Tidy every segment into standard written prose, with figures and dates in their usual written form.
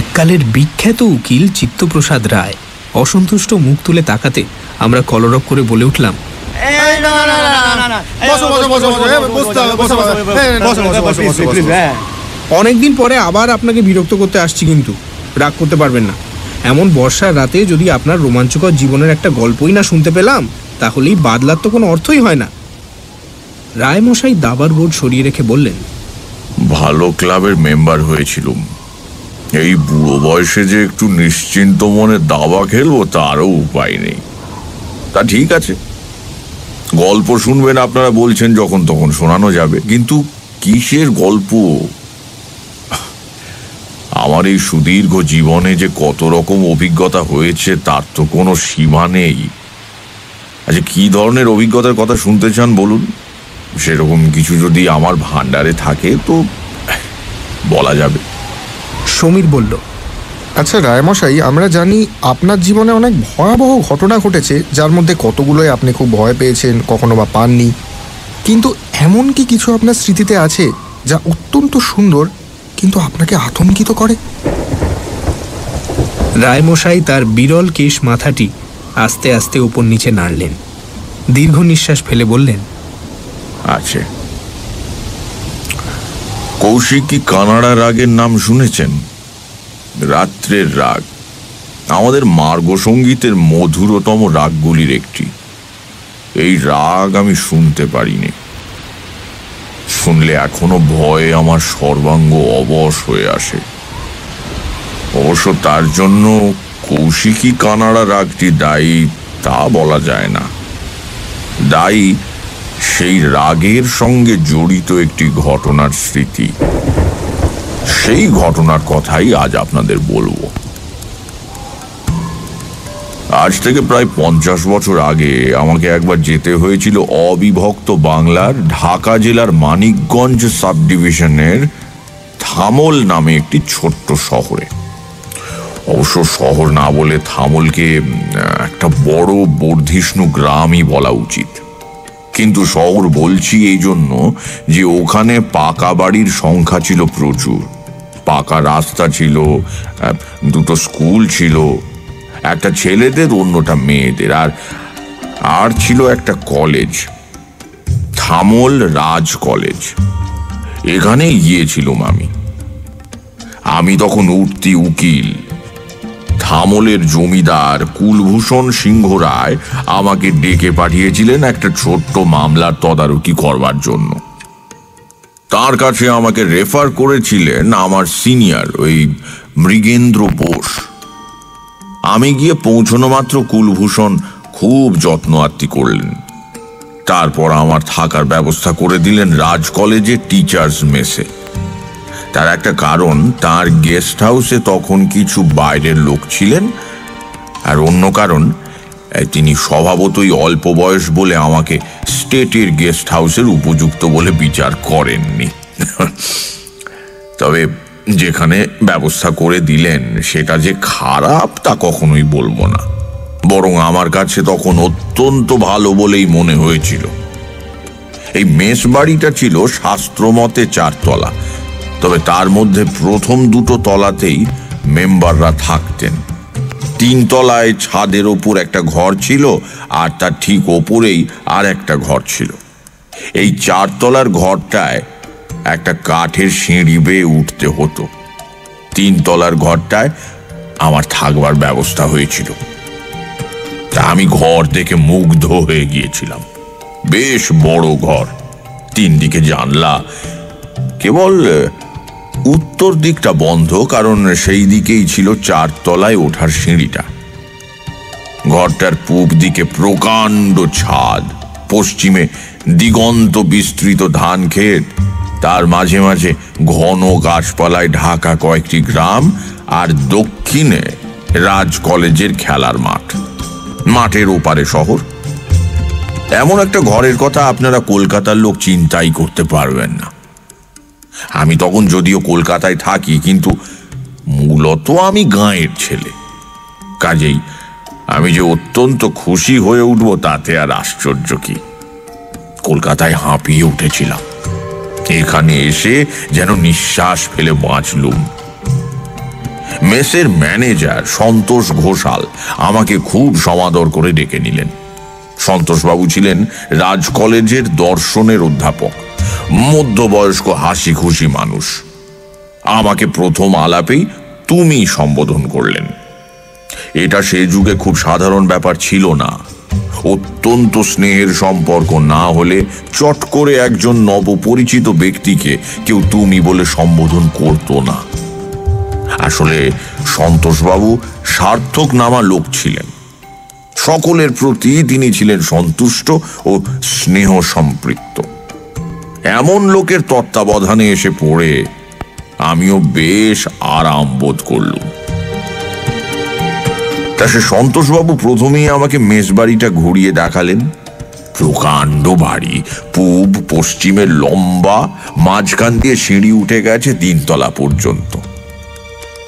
এককালের বিখ্যাত উকিল চিত্তপ্রসাদ রায় অসন্তুষ্ট মুখ তুলে তাকাতে আমরা কলরব করে বলে উঠলাম, অনেকদিন পরে আবার আপনাকে বিরক্ত করতে আসছি, কিন্তু রাগ করতে পারবেন না। এমন বর্ষার রাতে যদি আপনার রোমাঞ্চকর জীবনের একটা গল্পই না শুনতে পেলাম, তাহলেই বাদলার তো কোনো অর্থই হয় না। রায়মশাই দাবার বোর্ড সরিয়ে রেখে বললেন, ভালো ক্লাবের মেম্বার হয়েছিলুম, এই বুড়ো বয়সে যে একটু নিশ্চিন্ত মনে দাবা খেলবো তারও উপায় নেই। তা ঠিক আছে, গল্প শুনবেন আপনারা বলছেন, যখন তখন শোনানো যাবে, কিন্তু কিসের গল্প? আমার এই সুদীর্ঘ জীবনে যে কত রকম অভিজ্ঞতা হয়েছে তার তো কোনো সীমা নেই। আচ্ছা, কি ধরনের অভিজ্ঞতার কথা শুনতে চান বলুন? সেরকম কিছু যদি আমার ভান্ডারে থাকে তো বলা যাবে। সমীর বলল, আচ্ছা রায়মশাই, আমরা জানি আপনার জীবনে অনেক ভয়াবহ ঘটনা ঘটেছে, যার মধ্যে কতগুলোই আপনি খুব ভয় পেয়েছেন, কখনো বা পাননি, কিন্তু এমন কি কিছু আপনার স্মৃতিতে আছে যা অত্যন্ত সুন্দর কিন্তু আপনাকে আতঙ্কিত করে? রায়মশাই তার বিরল কেশ মাথাটি আস্তে আস্তে উপর নিচে নাড়লেন, দীর্ঘ নিঃশ্বাস ফেলে বললেন, আছে। কৌশিকী কানাড়া রাগের নাম শুনেছেন? রাত্রের রাগ আমাদের মার্গ সঙ্গীতের মধুরতম রাগগুলির একটি। এই রাগ আমি শুনতে পারিনি, শুনলে এখনো ভয়ে আমার সর্বাঙ্গ অবশ হয়ে আসে। অবশ্য তার জন্য কৌশিকী কানাড়া রাগটি দায়ী তা বলা যায় না। দায়ী সেই রাগের সঙ্গে জড়িত একটি ঘটনার স্মৃতি। সেই ঘটনার কথাই আজ আপনাদের বলবো। আজ থেকে প্রায় 50 বছর আগে আমাকে একবার যেতে হয়েছিল অবিভক্ত বাংলার ঢাকা জেলার মানিকগঞ্জ সাব ডিভিশনের থামল নামে একটি ছোট্ট শহরে। অবশ্য শহর না বলে থামলকে একটা বড় বর্ধিষ্ণু গ্রামই বলা উচিত, কিন্তু শহর বলছি এই জন্য যে ওখানে পাকা বাড়ির সংখ্যা ছিল প্রচুর, পাকা রাস্তা ছিল, দুটো স্কুল ছিল, একটা ছেলেদের অন্যটা মেয়েদের, আর ছিল একটা কলেজ, থামল রাজ কলেজ। এখানে গিয়েছিলাম আমি তখন উঠতি উকিল। থামলের জমিদার কুলভূষণ সিংহ রায় আমাকে ডেকে পাঠিয়েছিলেন একটা ছোট্ট মামলার তদারকি করবার জন্য। তার কাছে আমাকে রেফার করেছিলেন আমার সিনিয়র ওই মৃগেন্দ্র বোস। আমি গিয়ে পৌঁছনো মাত্র কুলভূষণ খুব যত্ন আত্তি করলেন। তারপর আমার থাকার ব্যবস্থা করে দিলেন রাজ কলেজের টিচার্স মেসে। তার একটা কারণ, তার গেস্ট হাউসে তখন কিছু বাইরের লোক ছিলেন, আর অন্য কারণ তিনি স্বভাবতই অল্প বয়স বলে আমাকে স্টেটের গেস্ট হাউসের উপযুক্ত বলে বিচার করেননি। তবে যেখানে ব্যবস্থা করে দিলেন সেটা যে খারাপ তা কখনোই বলবো না, বরং আমার কাছে তখন অত্যন্ত ভালো বলেই মনে হয়েছিল। এই মেস বাড়িটা ছিল শাস্ত্রমতে 4 তলা, তবে তার মধ্যে প্রথম 2টো তলাতেই মেম্বাররা থাকতেন। 3 তলায় ছাদের ওপর একটা ঘর ছিল, আর তার ঠিক ওপরেই আর একটা ঘর ছিল। এই 4 তলার ঘরটায় একটা কাঠের সিঁড়ি বেয়ে উঠতে হতো। 3 তলার ঘরটায় আমার থাকবার ব্যবস্থা হয়েছিল। তা আমি ঘর দেখে মুগ্ধ হয়ে গিয়েছিলাম। বেশ বড় ঘর, 3 দিকে জানলা, কেবল উত্তর দিকটা বন্ধ, কারণ সেই দিকেই ছিল 4 তলায় ওঠার সিঁড়িটা। ঘরটার পূব দিকে প্রকাণ্ড ছাদ, পশ্চিমে দিগন্ত বিস্তৃত ধান ক্ষেত, তার মাঝে মাঝে ঘন গাছপালায় ঢাকা কয়েকটি গ্রাম, আর দক্ষিণে রাজ কলেজের খেলার মাঠ, মাঠের ওপারে শহর। এমন একটা ঘরের কথা আপনারা কলকাতার লোক চিন্তাই করতে পারবেন না। আমি তখন যদিও কলকাতায় থাকি, কিন্তু মূলত আমি গাঁয়ের ছেলে, কাজেই আমি যে অত্যন্ত খুশি হয়ে উঠব তাতে আর আশ্চর্য কি। কলকাতায় হাঁপিয়ে উঠেছিলাম, এখানে এসে যেন নিঃশ্বাস ফেলে বাঁচলুম। মেসের ম্যানেজার সন্তোষ ঘোষাল আমাকে খুব সমাদর করে ডেকে নিলেন। সন্তোষবাবু ছিলেন রাজ কলেজের দর্শনের অধ্যাপক, মধ্যবয়স্ক হাসি খুশি মানুষ। আমাকে প্রথম আলাপেই তুমি সম্বোধন করলেন। এটা সে যুগে খুব সাধারণ ব্যাপার ছিল না। অত্যন্ত স্নেহের সম্পর্ক না হলে চট করে একজন নবপরিচিত ব্যক্তিকে কেউ তুমি বলে সম্বোধন করতো না। আসলে সন্তোষবাবু সার্থক নামা লোক ছিলেন। সকলের প্রতি তিনি ছিলেন সন্তুষ্ট ও স্নেহ সম্পৃক্ত। এমন লোকের তত্ত্বাবধানে এসে পড়ে আমিও বেশ আরাম বোধ করলুম। তা সে সন্তোষবাবু প্রথমেই আমাকে মেসবাড়িটা ঘুরিয়ে দেখালেন। প্রকাণ্ড বাড়ি, পূব পশ্চিমের লম্বা, মাঝখান দিয়ে সিঁড়ি উঠে গেছে 3 তলা পর্যন্ত।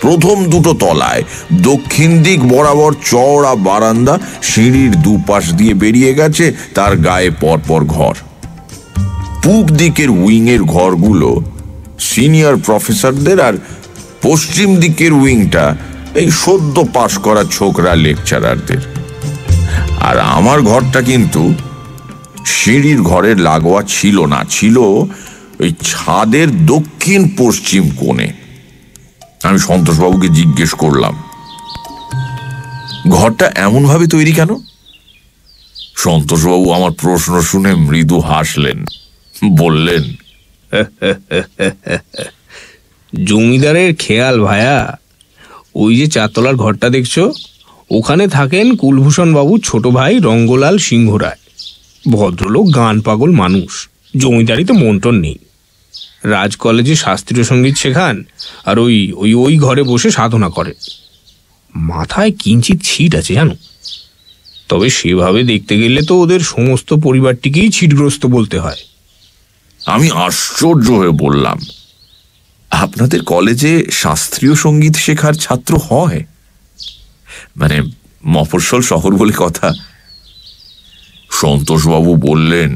প্রথম 2 তলায় দক্ষিণ দিক বরাবর চওড়া বারান্দা, সিঁড়ির দুপাশ দিয়ে বেরিয়ে গেছে তার গায়ে পরপর ঘর। পূব দিকের উইংয়ের ঘরগুলো সিনিয়র প্রফেসরদের, আর পশ্চিম দিকের উইংটা এই সদ্য পাশ করা ছোকরা লেকচারারদের। আর আমার ঘরটা কিন্তু সিঁড়ির ঘরের লাগোয়া ছিল না, ছিল ওই ছাদের দক্ষিণ পশ্চিম কোণে। আমি সন্তোষবাবুকে জিজ্ঞেস করলাম, ঘরটা এমন ভাবে তৈরি কেন? সন্তোষবাবু আমার প্রশ্ন শুনে মৃদু হাসলেন, বললেন, জমিদারের খেয়াল ভায়া। ওই যে 4 তলার ঘরটা দেখছো, ওখানে থাকেন কুলভূষণ বাবু ছোট ভাই রঙ্গলাল সিংহ রায়। ভদ্রলোক, গান পাগল মানুষ, জমিদারিতে মন্টন নেই। রাজ কলেজে শাস্ত্রীয় সঙ্গীত শেখান, আর ওই ঘরে বসে সাধনা করেন। মাথায় কিঞ্চিত ছিট আছে জানো, তবে সেভাবে দেখতে গেলে তো ওদের সমস্ত পরিবারটিকেই ছিটগ্রস্ত বলতে হয়। আমি আশ্চর্য হয়ে বললাম, আপনাদের কলেজে শাস্ত্রীয় সঙ্গীত শেখার ছাত্র হয়? মানে মফস্বল শহর বলে কথা। সন্তোষবাবু বললেন,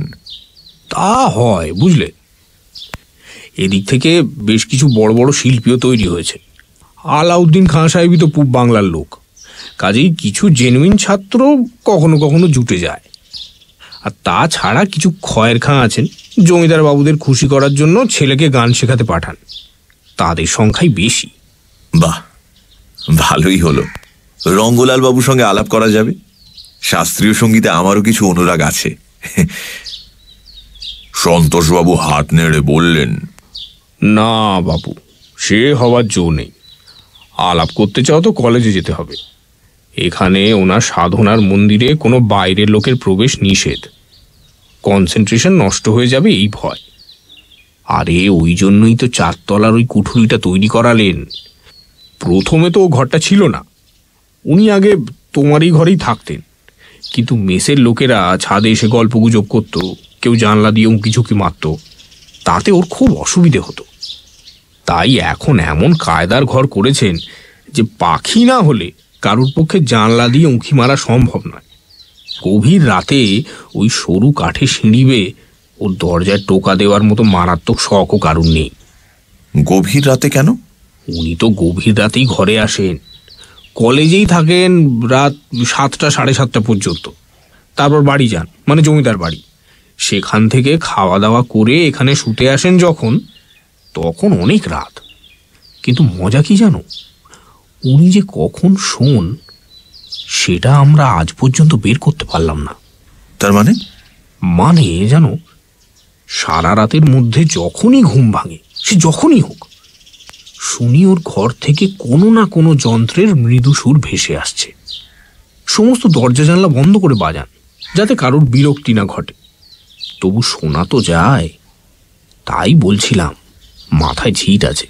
তা হয় বুঝলে। এদিক থেকে বেশ কিছু বড় বড় শিল্পীও তৈরি হয়েছে। আলাউদ্দিন খাঁ সাহেবই তো পূব বাংলার লোক, কাজেই কিছু জেনুইন ছাত্র কখনো কখনো জুটে যায়। আর তাছাড়া কিছু খয়ের খাঁ আছেন, জমিদার বাবুদের খুশি করার জন্য ছেলেকে গান শেখাতে পাঠান। তাদের সংখ্যাই বেশি। বাহ, ভালোই হলো। রঙ্গলাল বাবুর সঙ্গে আলাপ করা যাবে। শাস্ত্রীয় সঙ্গীতে আমারও কিছু অনুরাগ আছে। সন্তোষবাবু হাত নেড়ে বললেন, না বাবু, সে হওয়ার জো নেই। আলাপ করতে চাও তো কলেজে যেতে হবে। এখানে ওনার সাধনার মন্দিরে কোনো বাইরের লোকের প্রবেশ নিষেধ। কনসেন্ট্রেশন নষ্ট হয়ে যাবে এই ভয়। আরে ওই জন্যই তো 4 তলার ওই কুঠুরিটা তৈরি করালেন। প্রথমে তো ও ঘরটা ছিল না, উনি আগে তোমারই ঘরেই থাকতেন। কিন্তু মেসের লোকেরা ছাদে এসে গল্পগুজব করতো, কেউ জানলা দিয়ে উঁকি ঝুঁকি মারত, তাতে ওর খুব অসুবিধে হতো। তাই এখন এমন কায়দার ঘর করেছেন যে পাখি না হলে কারুর পক্ষে জানলা দিয়ে উঁকি মারা সম্ভব নয়। গভীর রাতে ওই সরু কাঠে সিঁড়ি বেয়ে ওর দরজায় টোকা দেওয়ার মতো মারাত্মক শখও কারুর নেই। গভীর রাতে কেন? উনি তো গভীর রাতেই ঘরে আসেন। কলেজেই থাকেন রাত 7টা 7:30 পর্যন্ত, তারপর বাড়ি যান, মানে জমিদার বাড়ি। সেখান থেকে খাওয়া দাওয়া করে এখানে শুতে আসেন তখন অনেক রাত। কিন্তু মজা কি জানো, উনি যে কখন শোন সেটা আমরা আজ পর্যন্ত বের করতে পারলাম না। তার মানে জানো, সারা রাতের মধ্যে যখনই ঘুম ভাঙে, সে যখনই হোক, শুনি ওর ঘর থেকে কোনো না কোনো যন্ত্রের মৃদু সুর ভেসে আসছে। সমস্ত দরজা জানলা বন্ধ করে বাজান, যাতে কারোর বিরক্তি না ঘটে। তবু শোনা তো যায়। তাই বলছিলাম, মাথায় ঝিট আছে।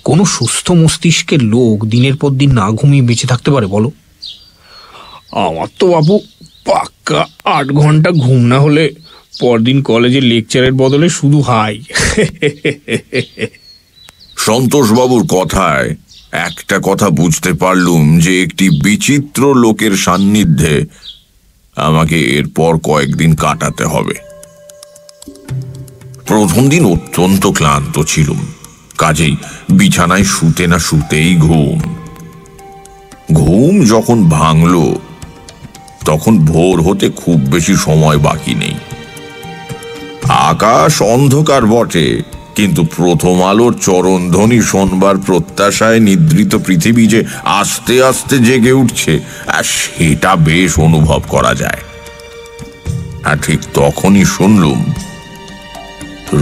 কোনো সুস্থ মস্তিষ্কের লোক দিনের পর দিন না ঘুমিয়ে বেঁচে থাকতে পারে বলো? আমার তো বাবু পাক্কা 8 ঘন্টা ঘুম না হলে পরদিন কলেজের লেকচারের বদলে শুধু হাই। সন্তোষবাবুর কথায় একটা কথা বুঝতে পারলুম যে একটি বিচিত্র লোকের সান্নিধ্যে আমাকে এরপর কয়েকদিন কাটাতে হবে। প্রথম দিন অত্যন্ত ক্লান্ত ছিলুম, কাজেই বিছানায় শুতে না শুতেই ঘুম যখন ভাঙল তখন ভোর হতে খুব বেশি সময় বাকি নেই। আকাশ অন্ধকার বটে, কিন্তু প্রথম আলোর চরণধ্বনি শোনবার প্রত্যাশায় নিদ্রিত পৃথিবী যে আস্তে আস্তে জেগে উঠছে আর সেটা বেশ অনুভব করা যায়। আর ঠিক তখনই শুনলুম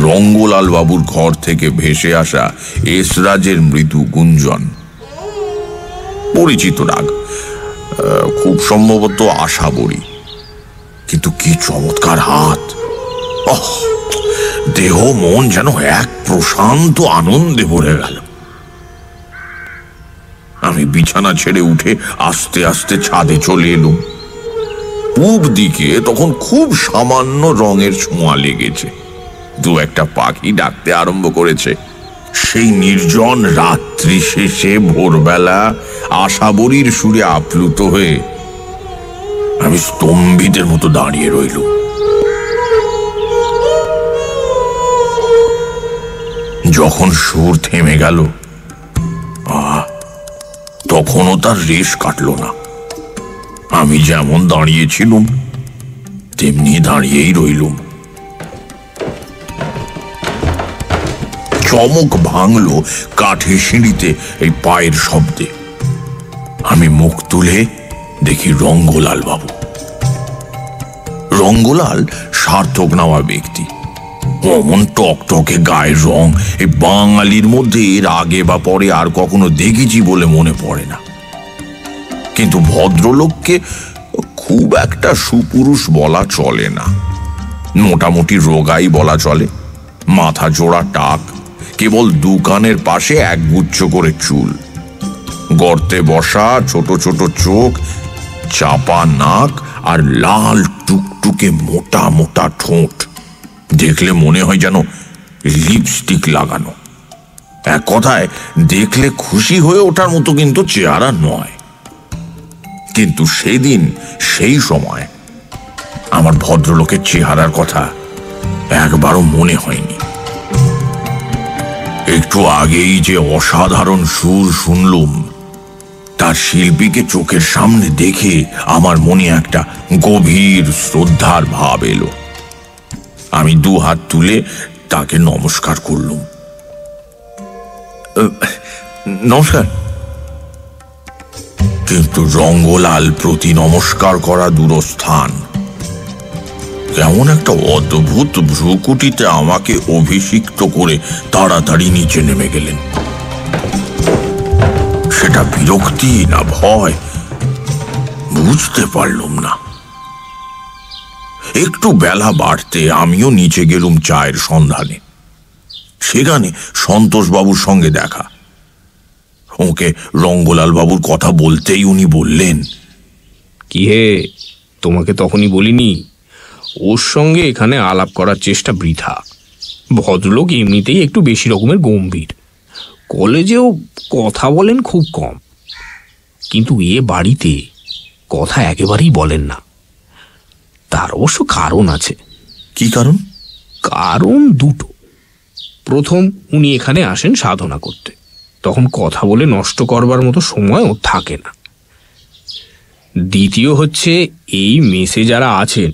রঙ্গলাল বাবুর ঘর থেকে ভেসে আসা এসরাজের মৃদু গুঞ্জন। পরিচিত রাগ, খুব সম্ভবত আশাবরী, কিন্তু কি চমৎকার হাত! দেহ মন যেন এক প্রশান্ত আনন্দে ভরে গেল। আমি বিছানা ছেড়ে উঠে আস্তে আস্তে ছাদে চলে এলুম। পূব দিকে তখন খুব সামান্য রঙের ছোঁয়া লেগেছে, দু একটা পাখি ডাকতে আরম্ভ করেছে। সেই নির্জন রাত্রি শেষে ভোরবেলা আশাবরীর সুরে আপ্লুত হয়ে আমি স্তম্ভিতের মতো দাঁড়িয়ে রইলুম। যখন সুর থেমে গেল তখনও তার রেশ কাটল না। আমি যেমন দাঁড়িয়েছিলুম তেমনি দাঁড়িয়েই রইলুম। চমক ভাঙল কাঠের সিঁড়িতে এই পায়ের শব্দে। আমি মুখ তুলে দেখি রঙ্গলাল বাবু। রঙ্গলাল সার্থক নামা ব্যক্তি। অমন টকটকে গায়ের রং এই বাঙালির মধ্যে এর আগে বা পরে আর কখনো দেখেছি বলে মনে পড়ে না। কিন্তু ভদ্রলোককে খুব একটা সুপুরুষ বলা চলে না, মোটামুটি রোগাই বলা চলে। মাথা জোড়া টাক, কেবল দুকানের পাশে একগুচ্ছ করে চুল, গর্তে বসা ছোট ছোট চোখ, চাপা নাক আর লাল টুকটুকে মোটা মোটা ঠোঁট। দেখলে মনে হয় যেন লিপস্টিক লাগানো। এক কথায় দেখলে খুশি হয়ে ওঠার মতো কিন্তু চেহারা নয়। কিন্তু সেদিন সেই সময় আমার ভদ্রলোকের চেহারার কথা একবারও মনে হয়নি। একটু আগেই যে অসাধারণ সুর শুনলুম তার শিল্পীকে চোখের সামনে দেখে আমার মনে একটা গভীর শ্রদ্ধার ভাব এলো। আমি দু হাত তুলে তাকে নমস্কার করলুম। নমস্কার। কিন্তু রঙ্গলাল প্রতি নমস্কার করা দূরস্থান, কেমন একটা অদ্ভুত ভ্রুকুটিতে আমাকে অভিষিক্ত করে তাড়াতাড়ি নিচে নেমে গেলেন। সেটা বিরক্তি না ভয় বুঝতে পারলুম না। একটু বেলা বাড়তে আমিও নিচে গেলুম চায়ের সন্ধানে। সেখানে সন্তোষবাবুর সঙ্গে দেখা। ওকে রঙ্গলাল বাবুর কথা বলতেই উনি বললেন, কি হে, তোমাকে তখনই বলিনি ওর সঙ্গে এখানে আলাপ করার চেষ্টা বৃথা। ভদ্রলোক এমনিতেই একটু বেশি রকমের গম্ভীর, কলেজেও কথা বলেন খুব কম, কিন্তু এ বাড়িতে কথা একেবারেই বলেন না। তার অবশ্য কারণ আছে। কি কারণ? কারণ দুটো। প্রথম, উনি এখানে আসেন সাধনা করতে, তখন কথা বলে নষ্ট করবার মতো সময় ওর থাকে না। দ্বিতীয় হচ্ছে, এই মেসে যারা আছেন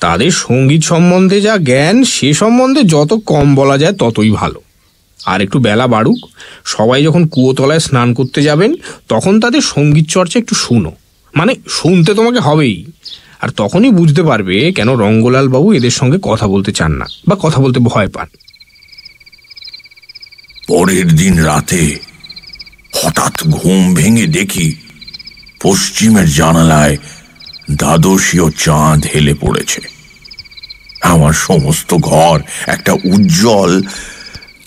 তাদের সঙ্গীত সম্বন্ধে যা জ্ঞান সে সম্বন্ধে যত কম বলা যায় ততই ভালো। আর একটু বেলা বাড়ুক, সবাই যখন কুয়োতলায় স্নান করতে যাবেন তখন তাদের সঙ্গীত চর্চা একটু শুনো, মানে শুনতে তোমাকে হবেই। আর তখনই বুঝতে পারবে কেন রঙ্গলাল বাবু এদের সঙ্গে কথা বলতে চান না বা কথা বলতে ভয় পান। পরের দিন রাতে হঠাৎ ঘুম ভেঙে দেখি পশ্চিমের জানালায় দ্বাদশীয় চাঁদ হেলে পড়েছে। আমার সমস্ত ঘর একটা উজ্জ্বল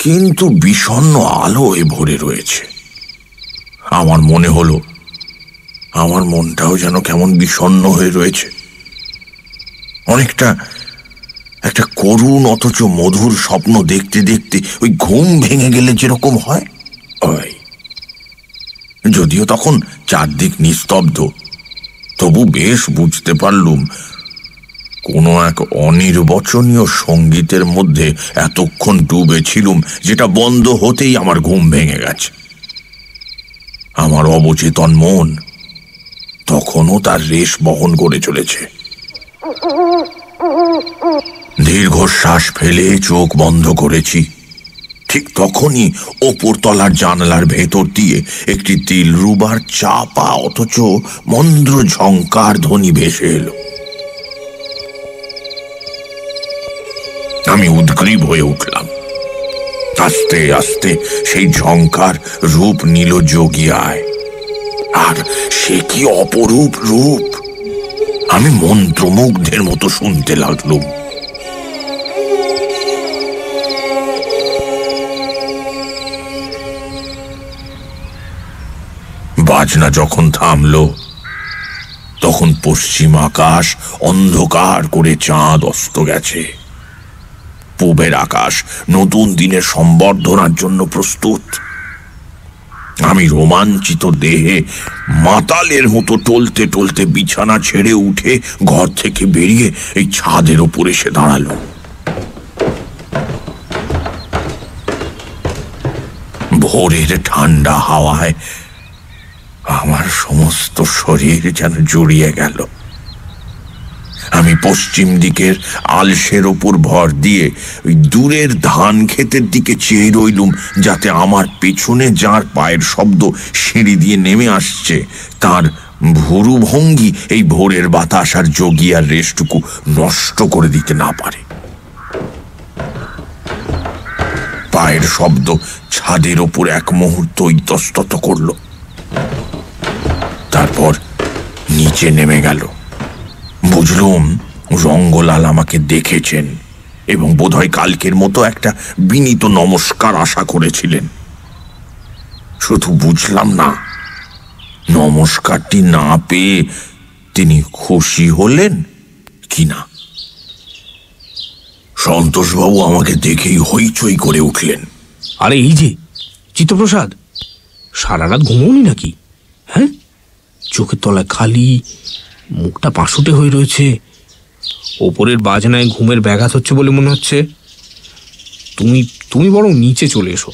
কিন্তু বিষণ্ণ আলোয় ভরে রয়েছে। আমার মনে হলো আমার মনটাও যেন কেমন বিষণ্ণ হয়ে রয়েছে। অনেকটা একটা করুণ অথচ মধুর স্বপ্ন দেখতে দেখতে ওই ঘুম ভেঙে গেলে যেরকম হয়। যদিও তখন চারদিক নিস্তব্ধ, তবু বেশ বুঝতে পারলুম কোনো এক অনির্বচনীয় সঙ্গীতের মধ্যে এতক্ষণ ডুবেছিলুম, যেটা বন্ধ হতেই আমার ঘুম ভেঙে গেছে। আমার অবচেতন মন তখনও তার রেশ বহন করে চলেছে। দীর্ঘশ্বাস ফেলে চোখ বন্ধ করেছি। ঠিক তখনই ওপরতলার জানালার ভেতর দিয়ে একটি দিলরুবার চাপা অথচ মন্দ্র ঝংকার ধ্বনি ভেসে এলো। আমি উদ্গ্রীব হয়ে উঠলাম। আস্তে আস্তে সেই ঝংকার রূপ নিল যোগিয়ায়। আর সে কি অপরূপ রূপ! আমি মন্ত্রমুগ্ধের মতো শুনতে লাগলুম। বাজনা যখন থামল, তখন পশ্চিম আকাশ অন্ধকার করে চাঁদ অস্ত গেছে। পূবের আকাশ নতুন দিনের সম্বর্ধনার জন্য প্রস্তুত। আমি রোমাঞ্চিত দেহে মাতালের মতো টলতে টলতে বিছানা ছেড়ে উঠে ঘর থেকে বেরিয়ে এই ছাদের ওপর এসে দাঁড়ালো। ভোরের ঠান্ডা হাওয়ায় আমার সমস্ত শরীর যেন জড়িয়ে গেল। আমি পশ্চিম দিকের আলসের ওপর ভর দিয়ে ওই দূরের ধান ক্ষেতের দিকে চেয়ে রইলুম, যাতে আমার পেছনে যার পায়ের শব্দ সিঁড়ি দিয়ে নেমে আসছে তার ভুরু ভঙ্গি এই ভোরের বাতাস আর যোগিয়ার রেশটুকু নষ্ট করে দিতে না পারে। পায়ের শব্দ ছাদের ওপর এক মুহূর্ত ইতস্তত করল, তারপর নিচে নেমে গেল। বুঝলুম রঙ্গলাল আমাকে দেখেছেন এবং বোধহয় কালকের মতো একটা বিনীত নমস্কার আশা করেছিলেন। শুধু বুঝলাম না নমস্কারটি না পেয়ে তিনি খুশি হলেন কিনা। সন্তোষবাবু আমাকে দেখেই হইচই করে উঠলেন। আরে এই যে চিত্তপ্রসাদ, সারা রাত ঘুমোনি নাকি? হ্যাঁ, চোখের তলায় খালি, মুখটা পাঁশুটে হয়ে রয়েছে, ওপরের বাজনায় ঘুমের ব্যাঘাত হচ্ছে বলে মনে হচ্ছে। তুমি বরং নিচে চলে এসো,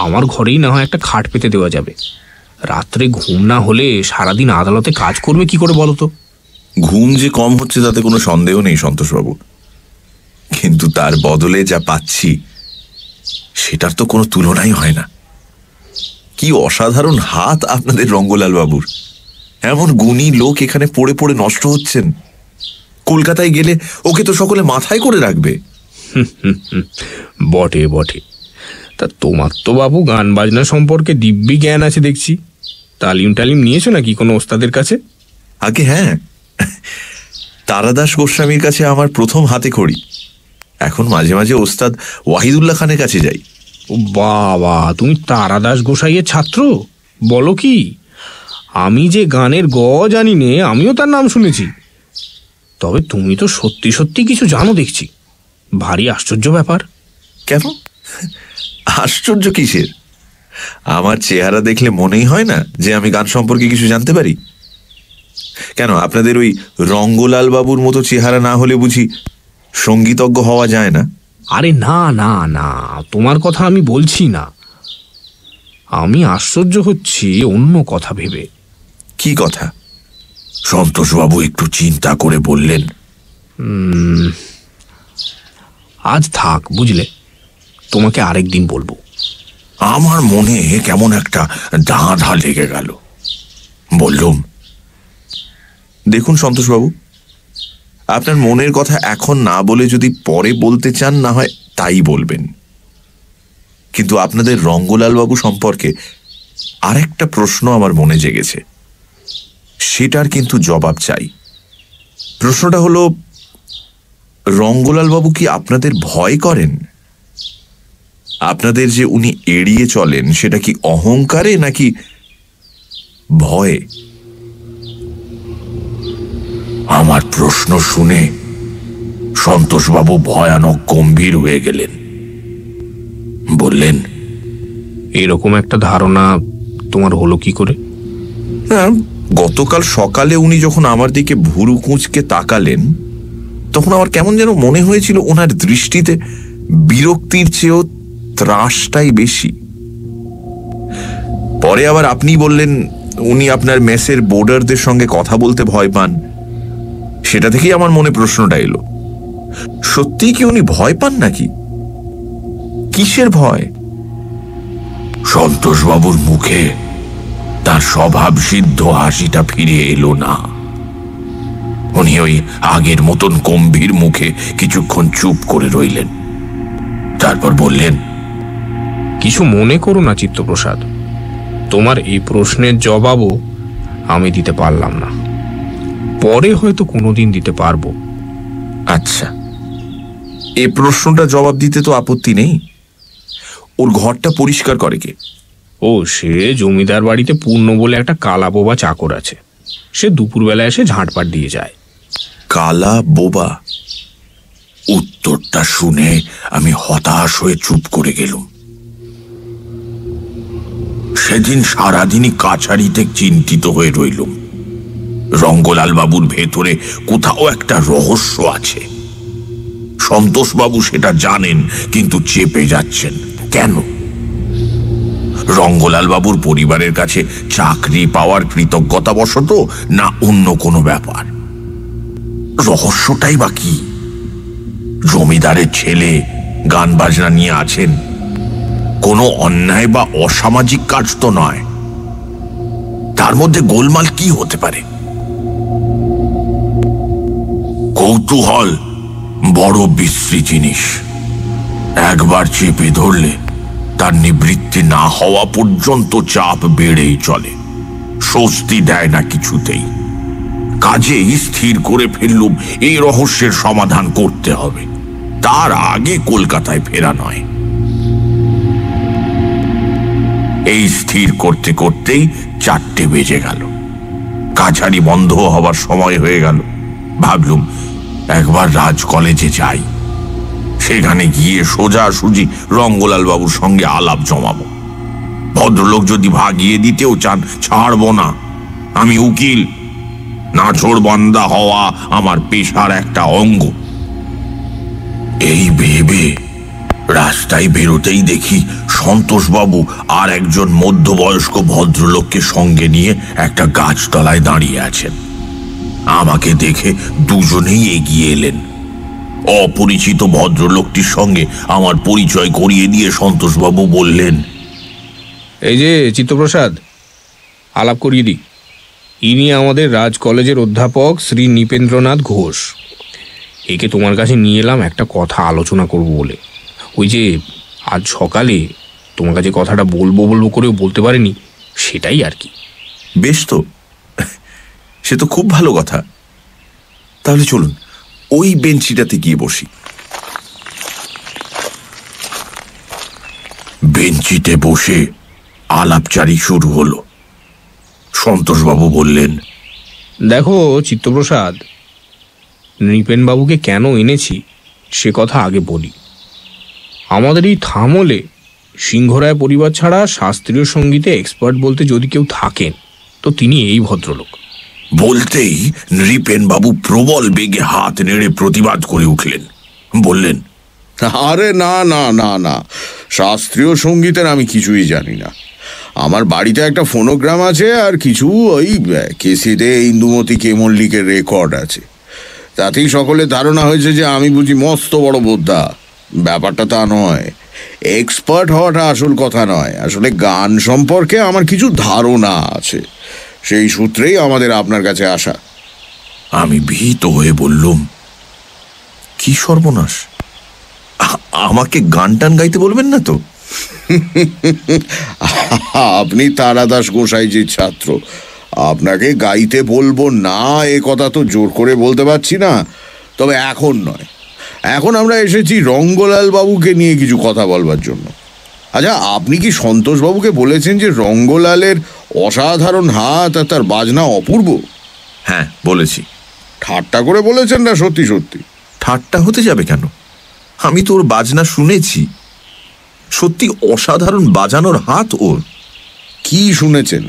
আমার ঘরেই না হয় একটা খাট পেতে দেওয়া যাবে। রাত্রে ঘুম না হলে সারাদিন আদালতে কাজ করবে কি করে বলো তো? ঘুম যে কম হচ্ছে তাতে কোনো সন্দেহ নেই সন্তোষবাবু, কিন্তু তার বদলে যা পাচ্ছি সেটার তো কোনো তুলনাই হয় না। কি অসাধারণ হাত আপনাদের রঙ্গলাল বাবুর! এমন গুণী লোক এখানে পড়ে পড়ে নষ্ট হচ্ছেন। কলকাতায় গেলে ওকে তো সকলে মাথায় করে রাখবে। বটে বটে, তা তোমার তো বাবু গান বাজনা সম্পর্কে দিব্যি জ্ঞান আছে দেখছি। তালিম নিয়েছো নাকি কোনো ওস্তাদের কাছে? আগে হ্যাঁ, তারাদাস গোস্বামীর কাছে আমার প্রথম হাতে খড়ি। এখন মাঝে মাঝে ওস্তাদ ওয়াহিদুল্লাহ খানের কাছে যাই। ও বাবা, তুমি তারাদাস গোসাইয়ের ছাত্র? বলো কি! আমি যে গানের গ জানি নে, আমিও তার নাম শুনেছি। তবে তুমি তো সত্যি সত্যি কিছু জানো দেখছি। ভারী আশ্চর্য ব্যাপার। কেন আশ্চর্য কিসের? আমার চেহারা দেখলে মনেই হয় না যে আমি গান সম্পর্কে কিছু জানতে পারি? কেন আপনাদের ওই রঙ্গলাল বাবুর মতো চেহারা না হলে বুঝি সঙ্গীতজ্ঞ হওয়া যায় না? আরে না না না, তোমার কথা আমি বলছি না। আমি আশ্চর্য হচ্ছি অন্য কথা ভেবে। কি কথা? সন্তোষবাবু একটু চিন্তা করে বললেন। আজ থাক, বুঝলে, তোমাকে আরেকদিন বলবো। আমার মনে কেমন একটা ধাঁধা লেগে গেল। বললুম, দেখুন সন্তোষবাবু, আপনার মনের কথা এখন না বলে যদি পরে বলতে চান না হয় তাই বলবেন, কিন্তু আপনাদের রঙ্গলাল বাবু সম্পর্কে আরেকটা প্রশ্ন আমার মনে জেগেছে, সেটার কিন্তু জবাব চাই। প্রশ্নটা হলো, রঙ্গলাল বাবু কি আপনাদের ভয় করেন? আপনাদের যে উনি এড়িয়ে চলেন সেটা কি অহংকারে নাকি ভয়ে? আমার প্রশ্ন শুনে সন্তোষবাবু ভয়ানক গম্ভীর হয়ে গেলেন। বললেন, এরকম একটা ধারণা তোমার হলো কি করে? গতকাল সকালে উনি যখন আমার দিকে ভুরু কুঁচকে তাকালেন, তখন আমার কেমন যেন মনে হয়েছিল ওনার দৃষ্টিতে বিরক্তির চেয়েও ত্রাসটাই বেশি। পরে আবার আপনি বললেন উনি আপনার মেসের বোর্ডারদের সঙ্গে কথা বলতে ভয় পান। সেটা থেকেই আমার মনে প্রশ্নটা এলো, সত্যিই কি উনি ভয় পান নাকি? কিসের ভয়? সন্তোষবাবুর মুখে তার স্বভাব সিদ্ধ হাসিটা ফিরে এলো না। উনি ওই আগের মতন গম্ভীর মুখে কিছুক্ষণ চুপ করে রইলেন, তারপর বললেন, কিছু মনে করো না চিত্তপ্রসাদ, তোমার এই প্রশ্নের জবাবও আমি দিতে পারলাম না, পরে হয়তো কোনোদিন দিতে পারবো। আচ্ছা, এ প্রশ্নটা জবাব দিতে তো আপত্তি নেই। ওর ঘরটা পরিষ্কার করে কে? ও, সে জমিদার বাড়িতে পূর্ণ বলে একটা কালা বোবা চাকর আছে, সে দুপুরবেলা এসে ঝাঁটপাট দিয়ে যায়। কালা বোবা? উত্তরটা শুনে আমি হতাশ হয়ে চুপ করে গেলুম। সেদিন সারাদিনই কাছারিতে চিন্তিত হয়ে রইলুম। রঙ্গলাল বাবুর ভেতরে কোথাও একটা রহস্য আছে। সন্তোষবাবু সেটা জানেন, কিন্তু চেপে যাচ্ছেন কেন? রঙ্গলাল বাবুর পরিবারের কাছে চাকরি পাওয়ার কৃতজ্ঞতাবশত, না অন্য কোনো ব্যাপার? রহস্যটাই বা কি? জমিদারের ছেলে গান বাজনা নিয়ে আছেন, কোনো অন্যায় বা অসামাজিক কাজ তো নয়। তার মধ্যে গোলমাল কি হতে পারে? কৌতূহল বড় বিশ্রী জিনিস। একবার চেপে ধরলে তার নিবৃত্তি না হওয়া পর্যন্ত চাপ বেড়েই চলে, স্বস্তি দেয় না কিছুতেই। কাজেই স্থির করে ফেললুম এই রহস্যের সমাধান করতে হবে, তার আগে কলকাতায় ফেরা নয়। এই স্থির করতে করতেই 4টে বেজে গেল। কাছারি বন্ধ হবার সময় হয়ে গেল। ভাবলুম একবার রাজ কলেজে যাই, সেখানে গিয়ে সোজাসুজি রঙ্গলাল বাবুর সঙ্গে আলাপ জমাবো। ভদ্রলোক যদি ভাগিয়ে দিতেও চান, ছাড়বো না। আমি উকিল, নাছোড় বান্দা হওয়া আমার পেশার একটা অঙ্গ। এই ভেবে রাস্তায় বেরোতেই দেখি সন্তোষবাবু আর একজন মধ্যবয়স্ক ভদ্রলোককে সঙ্গে নিয়ে একটা গাছতলায় দাঁড়িয়ে আছেন। আমাকে দেখে দুজনেই এগিয়ে এলেন। অপরিচিত ভদ্রলোকটির সঙ্গে আমার পরিচয় করিয়ে দিয়ে সন্তোষবাবু বললেন, এই যে চিত্তপ্রসাদ, আলাপ করিয়ে দিই, ইনি আমাদের রাজ কলেজের অধ্যাপক শ্রী নৃপেন্দ্রনাথ ঘোষ। একে তোমার কাছে নিয়ে এলাম একটা কথা আলোচনা করব বলে। ওই যে আজ সকালে তোমার কাছে কথাটা বলবো বলবো করেও বলতে পারিনি, সেটাই আর কি। বেশ, তো সে তো খুব ভালো কথা। তাহলে চলুন ওই বেঞ্চিটাতে গিয়ে বসি। বেঞ্চিতে বসে আলাপচারি শুরু হলো। সন্তোষবাবু বললেন, দেখো চিত্তপ্রসাদ, নৃপেনবাবুকে কেন এনেছি সে কথা আগে বলি। আমাদের এই থামলে সিংহরায় পরিবার ছাড়া শাস্ত্রীয় সঙ্গীতে এক্সপার্ট বলতে যদি কেউ থাকেন, তো তিনি এই ভদ্রলোক। বলতেই নৃপেনবাবু প্রবল বেগে হাত নেড়ে প্রতিবাদ করে উঠলেন। বললেন, আরে না না না না, শাস্ত্রীয় সঙ্গীতের আমি কিছুই জানি না। আমার বাড়িতে একটা ফোনোগ্রাম আছে, আর কিছু ওই কেসিতে ইন্দুমতি কে মল্লিকের রেকর্ড আছে। তাতেই সকলের ধারণা হয়েছে যে আমি বুঝি মস্ত বড় বোদ্ধা। ব্যাপারটা তা নয়। এক্সপার্ট হওয়াটা আসল কথা নয়। আসলে গান সম্পর্কে আমার কিছু ধারণা আছে, সেই সূত্রেই আমাদের আপনার কাছে আসা। আমি ভীত হয়ে বললুম, কি সর্বনাশ! আমাকে গান টান গাইতে বলবেন না তো? আপনি তারাদাস গোসাইজির ছাত্র, আপনাকে গাইতে বলবো না এ কথা তো জোর করে বলতে পারছি না। তবে এখন নয়, এখন আমরা এসেছি রঙ্গলাল বাবুকে নিয়ে কিছু কথা বলবার জন্য। আচ্ছা, আপনি কি সন্তোষবাবুকে বলেছেন যে রঙ্গলালের অসাধারণ হাত আর তার বাজনা অপূর্ব? হ্যাঁ, বলেছি। ঠাট্টা করে বলেছেন না সত্যি সত্যি? ঠাট্টা হতে যাবে কেন? আমি তো ওর বাজনা শুনেছি। সত্যি অসাধারণ বাজানোর হাত ওর। কি শুনেছেন?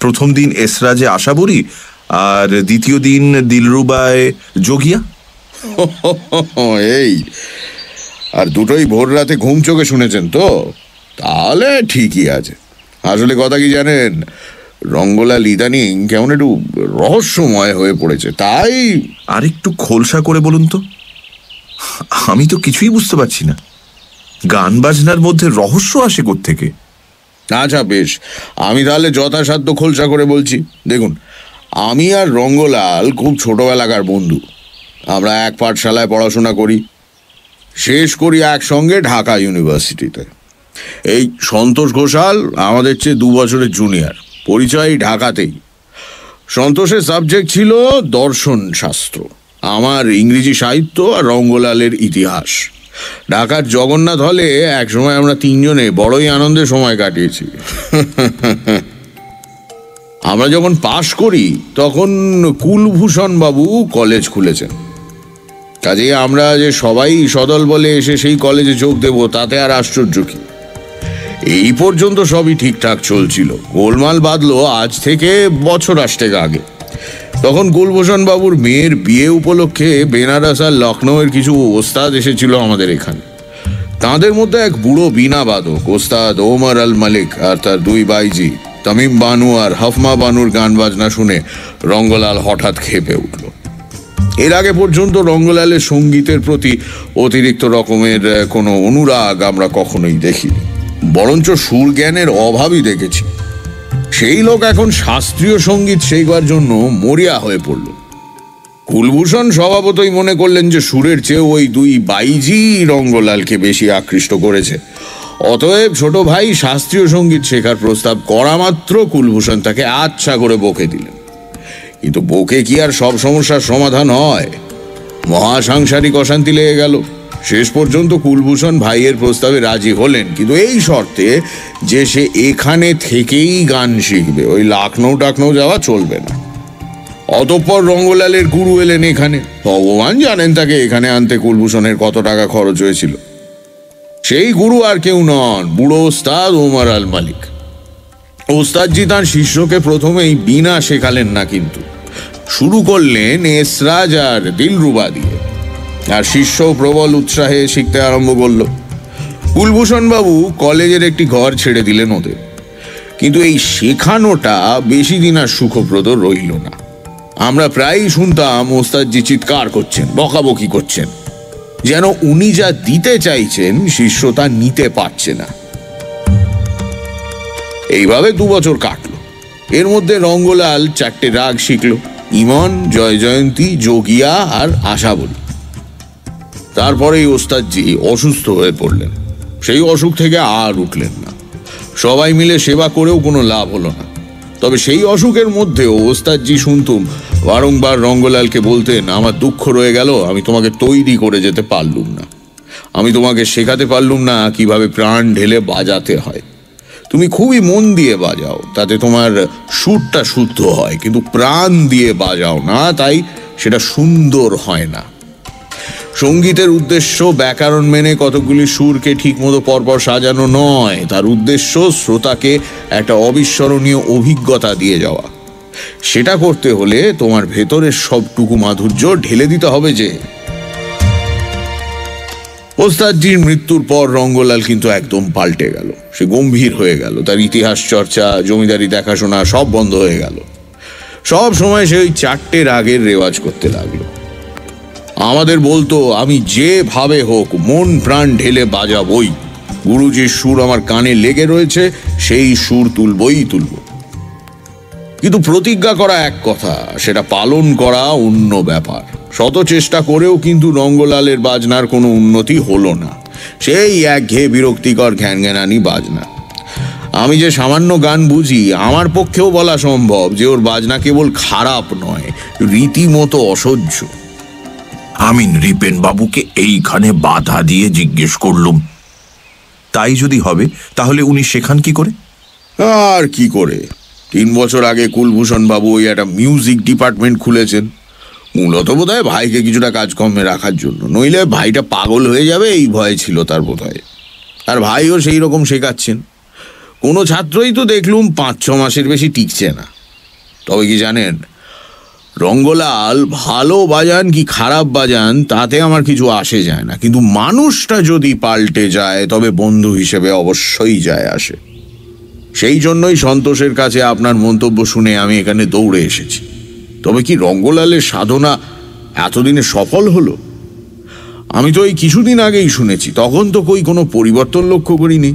প্রথম দিন এসরাজে আশাবরী, আর দ্বিতীয় দিন দিলরুবায় যোগিয়া। এই, আর দুটোই ভোর রাতে ঘুম চোখে শুনেছেন তো? তাহলে ঠিকই আছে। আসলে কথা কি জানেন, রঙ্গলাল ইদানিং কেমন একটু রহস্যময় হয়ে পড়েছে, তাই। আর একটু খোলসা করে বলুন তো, আমি তো কিছুই বুঝতে পারছি না। গান বাজনার মধ্যে রহস্য আসে কোত্থেকে? আচ্ছা বেশ, আমি তাহলে যথাসাধ্য খোলসা করে বলছি। দেখুন, আমি আর রঙ্গলাল খুব ছোটবেলাকার বন্ধু। আমরা এক পাঠশালায় পড়াশোনা করি, শেষ করি একসঙ্গে ঢাকা ইউনিভার্সিটিতে। এই সন্তোষ ঘোষাল আমাদের চেয়ে 2 বছরের জুনিয়র, পরিচয় ঢাকাতেই। সন্তোষের সাবজেক্ট ছিল দর্শন শাস্ত্র, আমার ইংরেজি সাহিত্য, আর রঙ্গলালের ইতিহাস। ঢাকার জগন্নাথ হলে একসময় আমরা 3 জনে বড়ই আনন্দে সময় কাটিয়েছি। আমরা যখন পাশ করি তখন কুলভূষণ বাবু কলেজ খুলেছেন, কাজেই আমরা যে সবাই সদল বলে এসে সেই কলেজে যোগ দেব, তাতে আর আশ্চর্য কি। এই পর্যন্ত সবই ঠিকঠাক চলছিল। গোলমাল বাঁধলো আজ থেকে বছর 8 আগে। তখন কুলভূষণ বাবুর মেয়ের বিয়ে উপলক্ষে বেনারস আর লখনৌয়ের কিছু ওস্তাদ এসেছিল আমাদের এখানে। তাঁদের মধ্যে এক বুড়ো বীণা বাদক ওস্তাদ ওমর আল মালিক আর তার 2 বাইজি তামিম বানু আর হফমা বানুর গান বাজনা শুনে রঙ্গলাল হঠাৎ ক্ষেপে উঠল। এর আগে পর্যন্ত রঙ্গলালের সঙ্গীতের প্রতি অতিরিক্ত রকমের কোনো অনুরাগ আমরা কখনোই দেখিনি, বরঞ্চ সুর জ্ঞানের অভাবই দেখেছি। সেই লোক এখন শাস্ত্রীয় সঙ্গীত শেখার জন্য মরিয়া হয়ে পড়ল। কুলভূষণ স্বভাবতই মনে করলেন যে সুরের চেয়ে ওই 2 বাইজি রঙ্গলালকে বেশি আকৃষ্ট করেছে। অতএব ছোট ভাই শাস্ত্রীয় সঙ্গীত শেখার প্রস্তাব করা মাত্র কুলভূষণ তাকে আচ্ছা করে বকে দিলেন। কিন্তু বকে কি আর সব সমস্যার সমাধান হয়? মহাসাংসারিক অশান্তি লেগে গেল। শেষ পর্যন্ত কুলভূষণ ভাইয়ের প্রস্তাবে রাজি হলেন, কিন্তু এই শর্তে যে সে এখানে থেকেই গান শিখবে, ওই লখনৌ টাকনৌ যাওয়া চলবে না। অতঃপর রঙ্গলালের গুরু এলেন এখানে। ভগবান জানেন তাকে এখানে আনতে কুলভূষণের কত টাকা খরচ হয়েছিল। সেই গুরু আর কেউ নন, বুড়ো ওস্তাদ ওমর আল মালিক। ওস্তাদজি তাঁর শিষ্যকে প্রথমেই বীণা শেখালেন না, কিন্তু শুরু করলেন এসরাজ আর দিলরুবা দিয়ে, আর শিষ্য প্রবল উৎসাহে শিখতে আরম্ভ করল। কুলভূষণ বাবু কলেজের একটি ঘর ছেড়ে দিলেন ওদের, কিন্তু এই শেখানোটা বেশি দিন আর সুখপ্রদ রইল না। আমরা প্রায়ই শুনতাম ওস্তাদজি চিৎকার করছেন, বকাবকি করছেন, যেন উনি যা দিতে চাইছেন শিষ্য তা নিতে পারছে না। এইভাবে 2 বছর কাটলো। এর মধ্যে রঙ্গলাল 4টে রাগ শিখল: ইমন, জয় জয়ন্তী, যোগিয়া আর আশাবলী। তারপরেই ওস্তাদজি অসুস্থ হয়ে পড়লেন। সেই অসুখ থেকে আর উঠলেন না। সবাই মিলে সেবা করেও কোনো লাভ হলো না। তবে সেই অসুখের মধ্যেও ওস্তাদজি শুনতুম বারংবার রঙ্গলালকে বলতেন, আমার দুঃখ রয়ে গেল, আমি তোমাকে তৈরি করে যেতে পারলুম না, আমি তোমাকে শেখাতে পারলুম না কিভাবে প্রাণ ঢেলে বাজাতে হয়। তুমি খুবই মন দিয়ে বাজাও, তাতে তোমার সুরটা শুদ্ধ হয়, কিন্তু প্রাণ দিয়ে বাজাও না, তাই সেটা সুন্দর হয় না। সঙ্গীতের উদ্দেশ্য ব্যাকরণ মেনে কতগুলি সুরকে ঠিকমতো পরপর সাজানো নয়, তার উদ্দেশ্য শ্রোতাকে একটা অবিস্মরণীয় অভিজ্ঞতা দিয়ে যাওয়া। সেটা করতে হলে তোমার ভেতরের সবটুকু মাধুর্য ঢেলে দিতে হবে। যে ওস্তাদজির মৃত্যুর পর রঙ্গলাল কিন্তু একদম পাল্টে গেল। সে গম্ভীর হয়ে গেল। তার ইতিহাস চর্চা, জমিদারি দেখাশোনা সব বন্ধ হয়ে গেল। সব সময় সে ওই 4টে রাগের রেওয়াজ করতে লাগলো। আমাদের বলতো, আমি যেভাবে হোক মন প্রাণ ঢেলে বাজাবই। গুরুজির সুর আমার কানে লেগে রয়েছে, সেই সুর তুলবই তুলব। কিন্তু প্রতিজ্ঞা করা এক কথা, সেটা পালন করা অন্য ব্যাপার। শত চেষ্টা করেও কিন্তু রঙ্গলালের বাজনার কোনো উন্নতি হলো না। সেই একঘেয়ে বিরক্তিকর ঘ্যানঘ্যানানি বাজনা। আমি যে সামান্য গান বুঝি, আমার পক্ষেও বলা সম্ভব যে ওর বাজনা কেবল খারাপ নয়, রীতিমতো অসহ্য। আমি নৃপেন বাবুকে এইখানে বাধা দিয়ে জিজ্ঞেস করলুম, তাই যদি হবে তাহলে উনি শেখান কি করে? আর কি করে, 3 বছর আগে কুলভূষণ বাবু ওই একটা মিউজিক ডিপার্টমেন্ট খুলেছেন, মূলত বোধহয় ভাইকে কিছুটা কাজকর্মে রাখার জন্য। নইলে ভাইটা পাগল হয়ে যাবে এই ভয় ছিল তার বোধহয়। আর ভাইও সেই রকম শেখাচ্ছেন। কোনো ছাত্রই তো দেখলুম 5-6 মাসের বেশি টিকছে না। তবে কি জানেন, রঙ্গলাল ভালো বাজান কি খারাপ বাজান তাতে আমার কিছু আসে যায় না, কিন্তু মানুষটা যদি পাল্টে যায় তবে বন্ধু হিসেবে অবশ্যই যায় আসে। সেই জন্যই সন্তোষের কাছে আপনার মন্তব্য শুনে আমি এখানে দৌড়ে এসেছি। তবে কি রঙ্গলালের সাধনা এতদিনে সফল হলো? আমি তো এই কিছুদিন আগেই শুনেছি, তখন তো কোনো পরিবর্তন লক্ষ্য করিনি।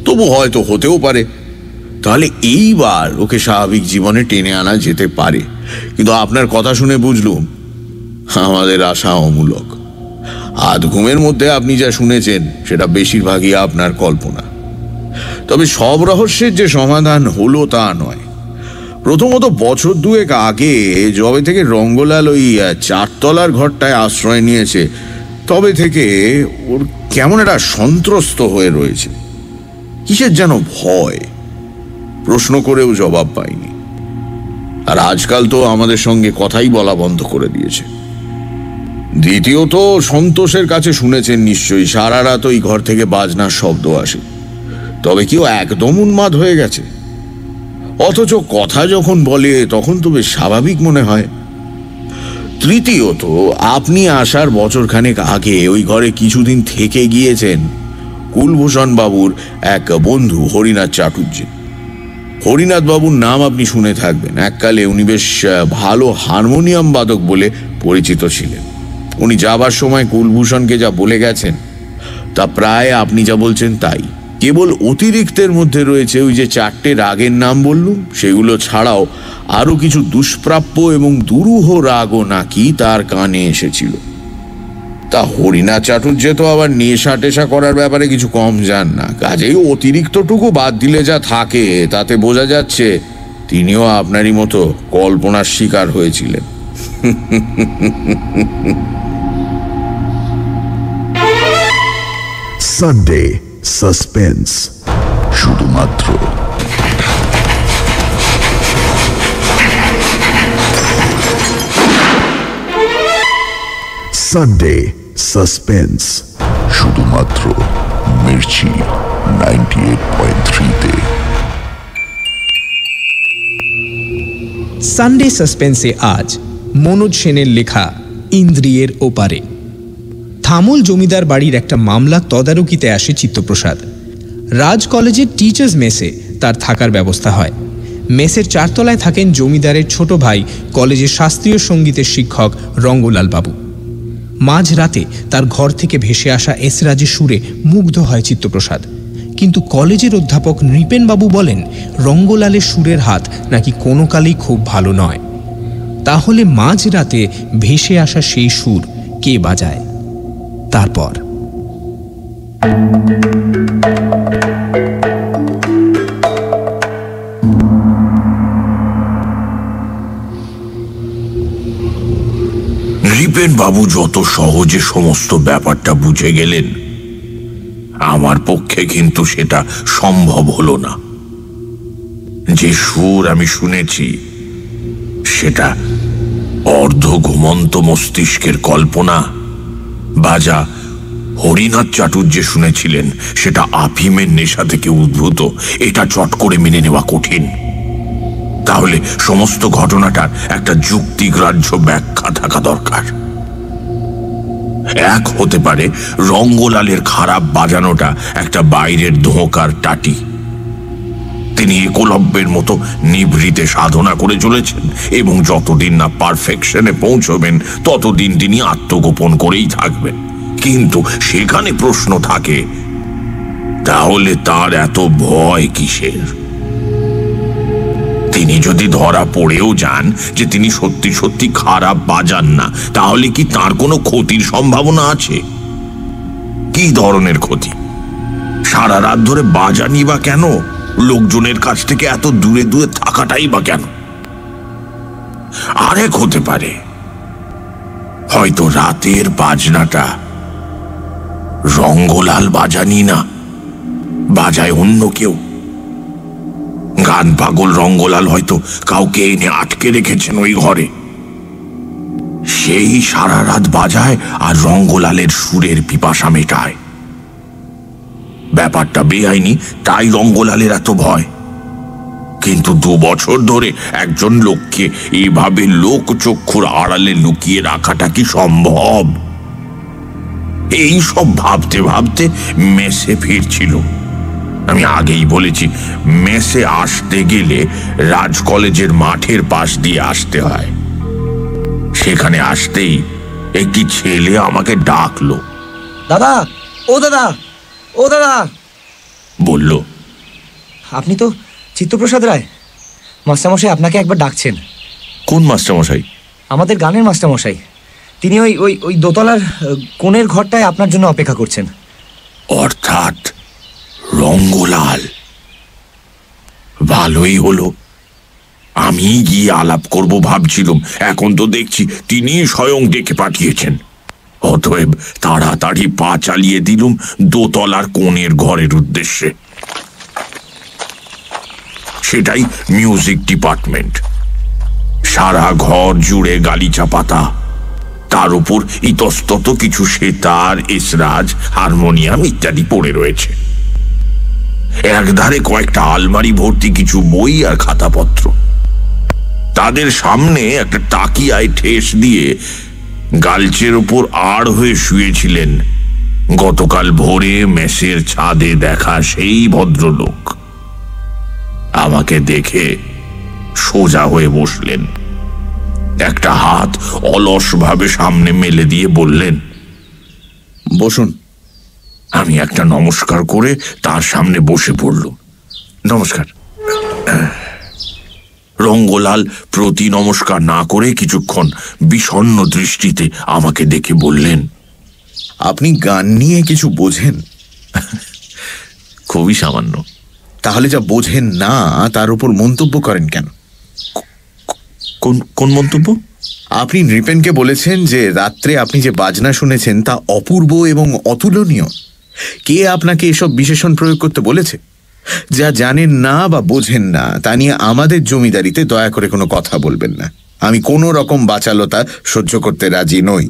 তবু হয়তো হতেও পারে। তাহলে এইবার ওকে স্বাভাবিক জীবনে টেনে আনা যেতে পারে। কিন্তু আপনার কথা শুনে বুঝলুম আমাদের আশা অমূলক। আধ ঘুমের মধ্যে আপনি যা শুনেছেন সেটা বেশিরভাগই আপনার কল্পনা। তবে সব রহস্যের যে সমাধান হলো তা নয়। প্রথমত, বছর দুয়েক আগে যবে থেকে রঙ্গলাল ওই 4 তলার ঘরটায় আশ্রয় নিয়েছে তবে থেকে ওর কেমন একটা সন্ত্রস্ত হয়ে রয়েছে। কিসের যেন ভয়, প্রশ্ন করেও জবাব পাইনি। আর আজকাল তো আমাদের সঙ্গে কথাই বলা বন্ধ করে দিয়েছে। দ্বিতীয়ত, সন্তোষের কাছে শুনেছেন নিশ্চয়ই সারা রাত ওই ঘর থেকে বাজনার শব্দ আসে। তবে কি ও একদম উন্মাদ হয়ে গেছে? অথচ কথা যখন বলে তখন তো বেশ স্বাভাবিক মনে হয়। তৃতীয়ত, আপনি আসার বছরখানেক আগে ওই ঘরে কিছুদিন থেকে গিয়েছেন কুলভূষণ বাবুর এক বন্ধু হরিনাথ চাটুর্যে। হরিনাথ বাবুর নাম আপনি শুনে থাকবেন। এককালে উনি বেশ ভালো হারমোনিয়াম বাদক বলে পরিচিত ছিলেন। উনি যাবার সময় কুলভূষণকে যা বলে গেছেন তা প্রায় আপনি যা বলছেন তাই। কেবল অতিরিক্তের মধ্যে রয়েছে ওই যে 4টে রাগের নাম বললুম, সেগুলো ছাড়াও আরো কিছু দুষ্প্রাপ্য এবং দুরূহ রাগও নাকি তার কানে এসেছিল। তা হরিনাথ চাটুর্য তো আবার নেশা টেশা করার ব্যাপারে কিছু কম যান না। কাজেই অতিরিক্তটুকু বাদ দিলে যা থাকে তাতে বোঝা যাচ্ছে তিনিও আপনারই মতো কল্পনার শিকার হয়েছিলেন। সানডে সাসপেন্স, শুধুমাত্র সানডে সাসপেন্স, শুধুমাত্র মির্চি 98.3-তে। সানডে সাসপেন্সে আজ মনোজ সেনের লেখা ইন্দ্রিয়ের ওপারে। থামল জমিদার বাড়ির একটা মামলা তদারকিতে আসে চিত্তপ্রসাদ। রাজ কলেজের টিচার্স মেসে তার থাকার ব্যবস্থা হয়। মেসের 4 তলায় থাকেন জমিদারের ছোট ভাই কলেজের শাস্ত্রীয় সঙ্গীতের শিক্ষক রঙ্গলাল বাবু। মাঝরাতে তার ঘর থেকে ভেসে আসা এসরাজের সুরে মুগ্ধ হয় চিত্তপ্রসাদ। কিন্তু কলেজের অধ্যাপক নৃপেনবাবু বলেন রঙ্গলালের সুরের হাত নাকি কোনো কালেই খুব ভালো নয়। তাহলে মাঝরাতে ভেসে আসা সেই সুর কে বাজায়? তারপর নৃপেন বাবু যত সহজে সমস্ত ব্যাপারটা বুঝে গেলেন, আমার পক্ষে কিন্তু সেটা সম্ভব হলো না। যে সুর আমি শুনেছি সেটা অর্ধ ঘুমন্ত মস্তিষ্কের কল্পনা, বাজা হরিনাথ চাটুর্য শুনেছিলেন সেটা আফিমের নেশা থেকে উদ্ভূত, এটা চট করে মেনে নেওয়া কঠিন। তাহলে সমস্ত ঘটনাটার একটা যুক্তিগ্রাহ্য ব্যাখ্যা থাকা দরকার। এক হতে পারে রঙ্গলালের খারাপ বাজানোটা একটা বাইরের ধোঁকার টাটি। তিনি একলব্যের মতো নিভৃতে সাধনা করে চলেছেন এবং যতদিন না পারফেকশনে পৌঁছবেন ততদিন তিনি আত্মগোপন করেই থাকবেন। কিন্তু সেখানে প্রশ্ন থাকে, তাহলে তার এত ভয় কিসের? তিনি যদি ধরা পড়েও যান যে তিনি সত্যি সত্যি খারাপ বাজান না, তাহলে কি তার কোনো ক্ষতির সম্ভাবনা আছে? কি ধরনের ক্ষতি? সারা রাত ধরে বাজানি বা কেন? লোকজনের কাছ থেকে এত দূরে দূরে থাকাটাই বা কেন? আরেক হতে পারে হয়তো রাতের বাজনাটা রঙ্গলাল বাজানি না, বাজায় অন্য কেউ। গান পাগল রঙ্গলাল হয়তো কাউকে এনে আটকে রেখেছেন ওই ঘরে, সেই সারা রাত বাজায় আর রঙ্গলালের সুরের পিপাসা মেটায়। ব্যাপারটা বেআইনি, তাই রঙ্গলালের এত ভয়। কিন্তু 2 বছর ধরে একজন লোককে এভাবে লোকচক্ষুর আড়ালে লুকিয়ে রাখাটা কি সম্ভব? এই সব ভাবতে ভাবতে মেসে ফিরছিল। আমি আগেই বলেছি, মেসে আসতে গেলে রাজ কলেজের মাঠের পাশ দিয়ে আসতে হয়। সেখানে আসতেই একটি ছেলে আমাকে ডাকলো। দাদা, ও দাদা, ও দাদা। বলল, আপনি তো চিত্তপ্রসাদ রায়। মাস্টারমশাই আপনাকে একবার ডাকছেন। কোন মাস্টারমশাই? আমাদের গানের মাস্টারমশাই। তিনি ওই ওই ওই দোতলার কোণের ঘরটায় আপনার জন্য অপেক্ষা করছেন। অর্থাৎ রঙ্গলাল। ভালোই হলো, আমি গিয়ে আলাপ করব ভাবছিলাম, এখন তো দেখছি তিনি স্বয়ং ডেকে পাঠিয়েছেন। অতএব তাড়াতাড়ি পা চালিয়ে দিলুম দোতলার কোণের ঘরের উদ্দেশ্যে। সেটাই মিউজিক ডিপার্টমেন্ট। সারা ঘর জুড়ে গালিচা পাতা, তার উপর ইতস্তত কিছু সেতার, এসরাজ, হারমোনিয়াম ইত্যাদি পড়ে রয়েছে। একধারে কয়েকটা আলমারি ভর্তি কিছু বই আর খাতাপত্র। তাদের সামনে একটা তাকিয়ায় ঠেস দিয়ে গালচের ওপর আড় হয়ে শুয়েছিলেন গতকাল ভোরে মেসের ছাদে দেখা সেই ভদ্রলোক। আমাকে দেখে সোজা হয়ে বসলেন, একটা হাত অলসভাবে সামনে মেলে দিয়ে বললেন, বসুন। আমি একটা নমস্কার করে তার সামনে বসে পড়লুম। নমস্কার। রঙ্গলাল প্রতি নমস্কার না করে কিছুক্ষণ বিষণ্ণ দৃষ্টিতে আমাকে দেখে বললেন, আপনি গান নিয়ে কিছু বোঝেন? খুবই সামান্য। তাহলে যা বোঝেন না তার উপর মন্তব্য করেন কেন? কোন মন্তব্য? আপনি নৃপেনকে বলেছেন যে রাত্রে আপনি যে বাজনা শুনেছেন তা অপূর্ব এবং অতুলনীয়। কে আপনাকে এসব বিশেষণ প্রয়োগ করতে বলেছে? যা জানেন না বা বোঝেন না তা নিয়ে আমাদের জমিদারিতে দয়া করে কোনো কথা বলবেন না। আমি কোনো রকম বাচালতা সহ্য করতে রাজি নই।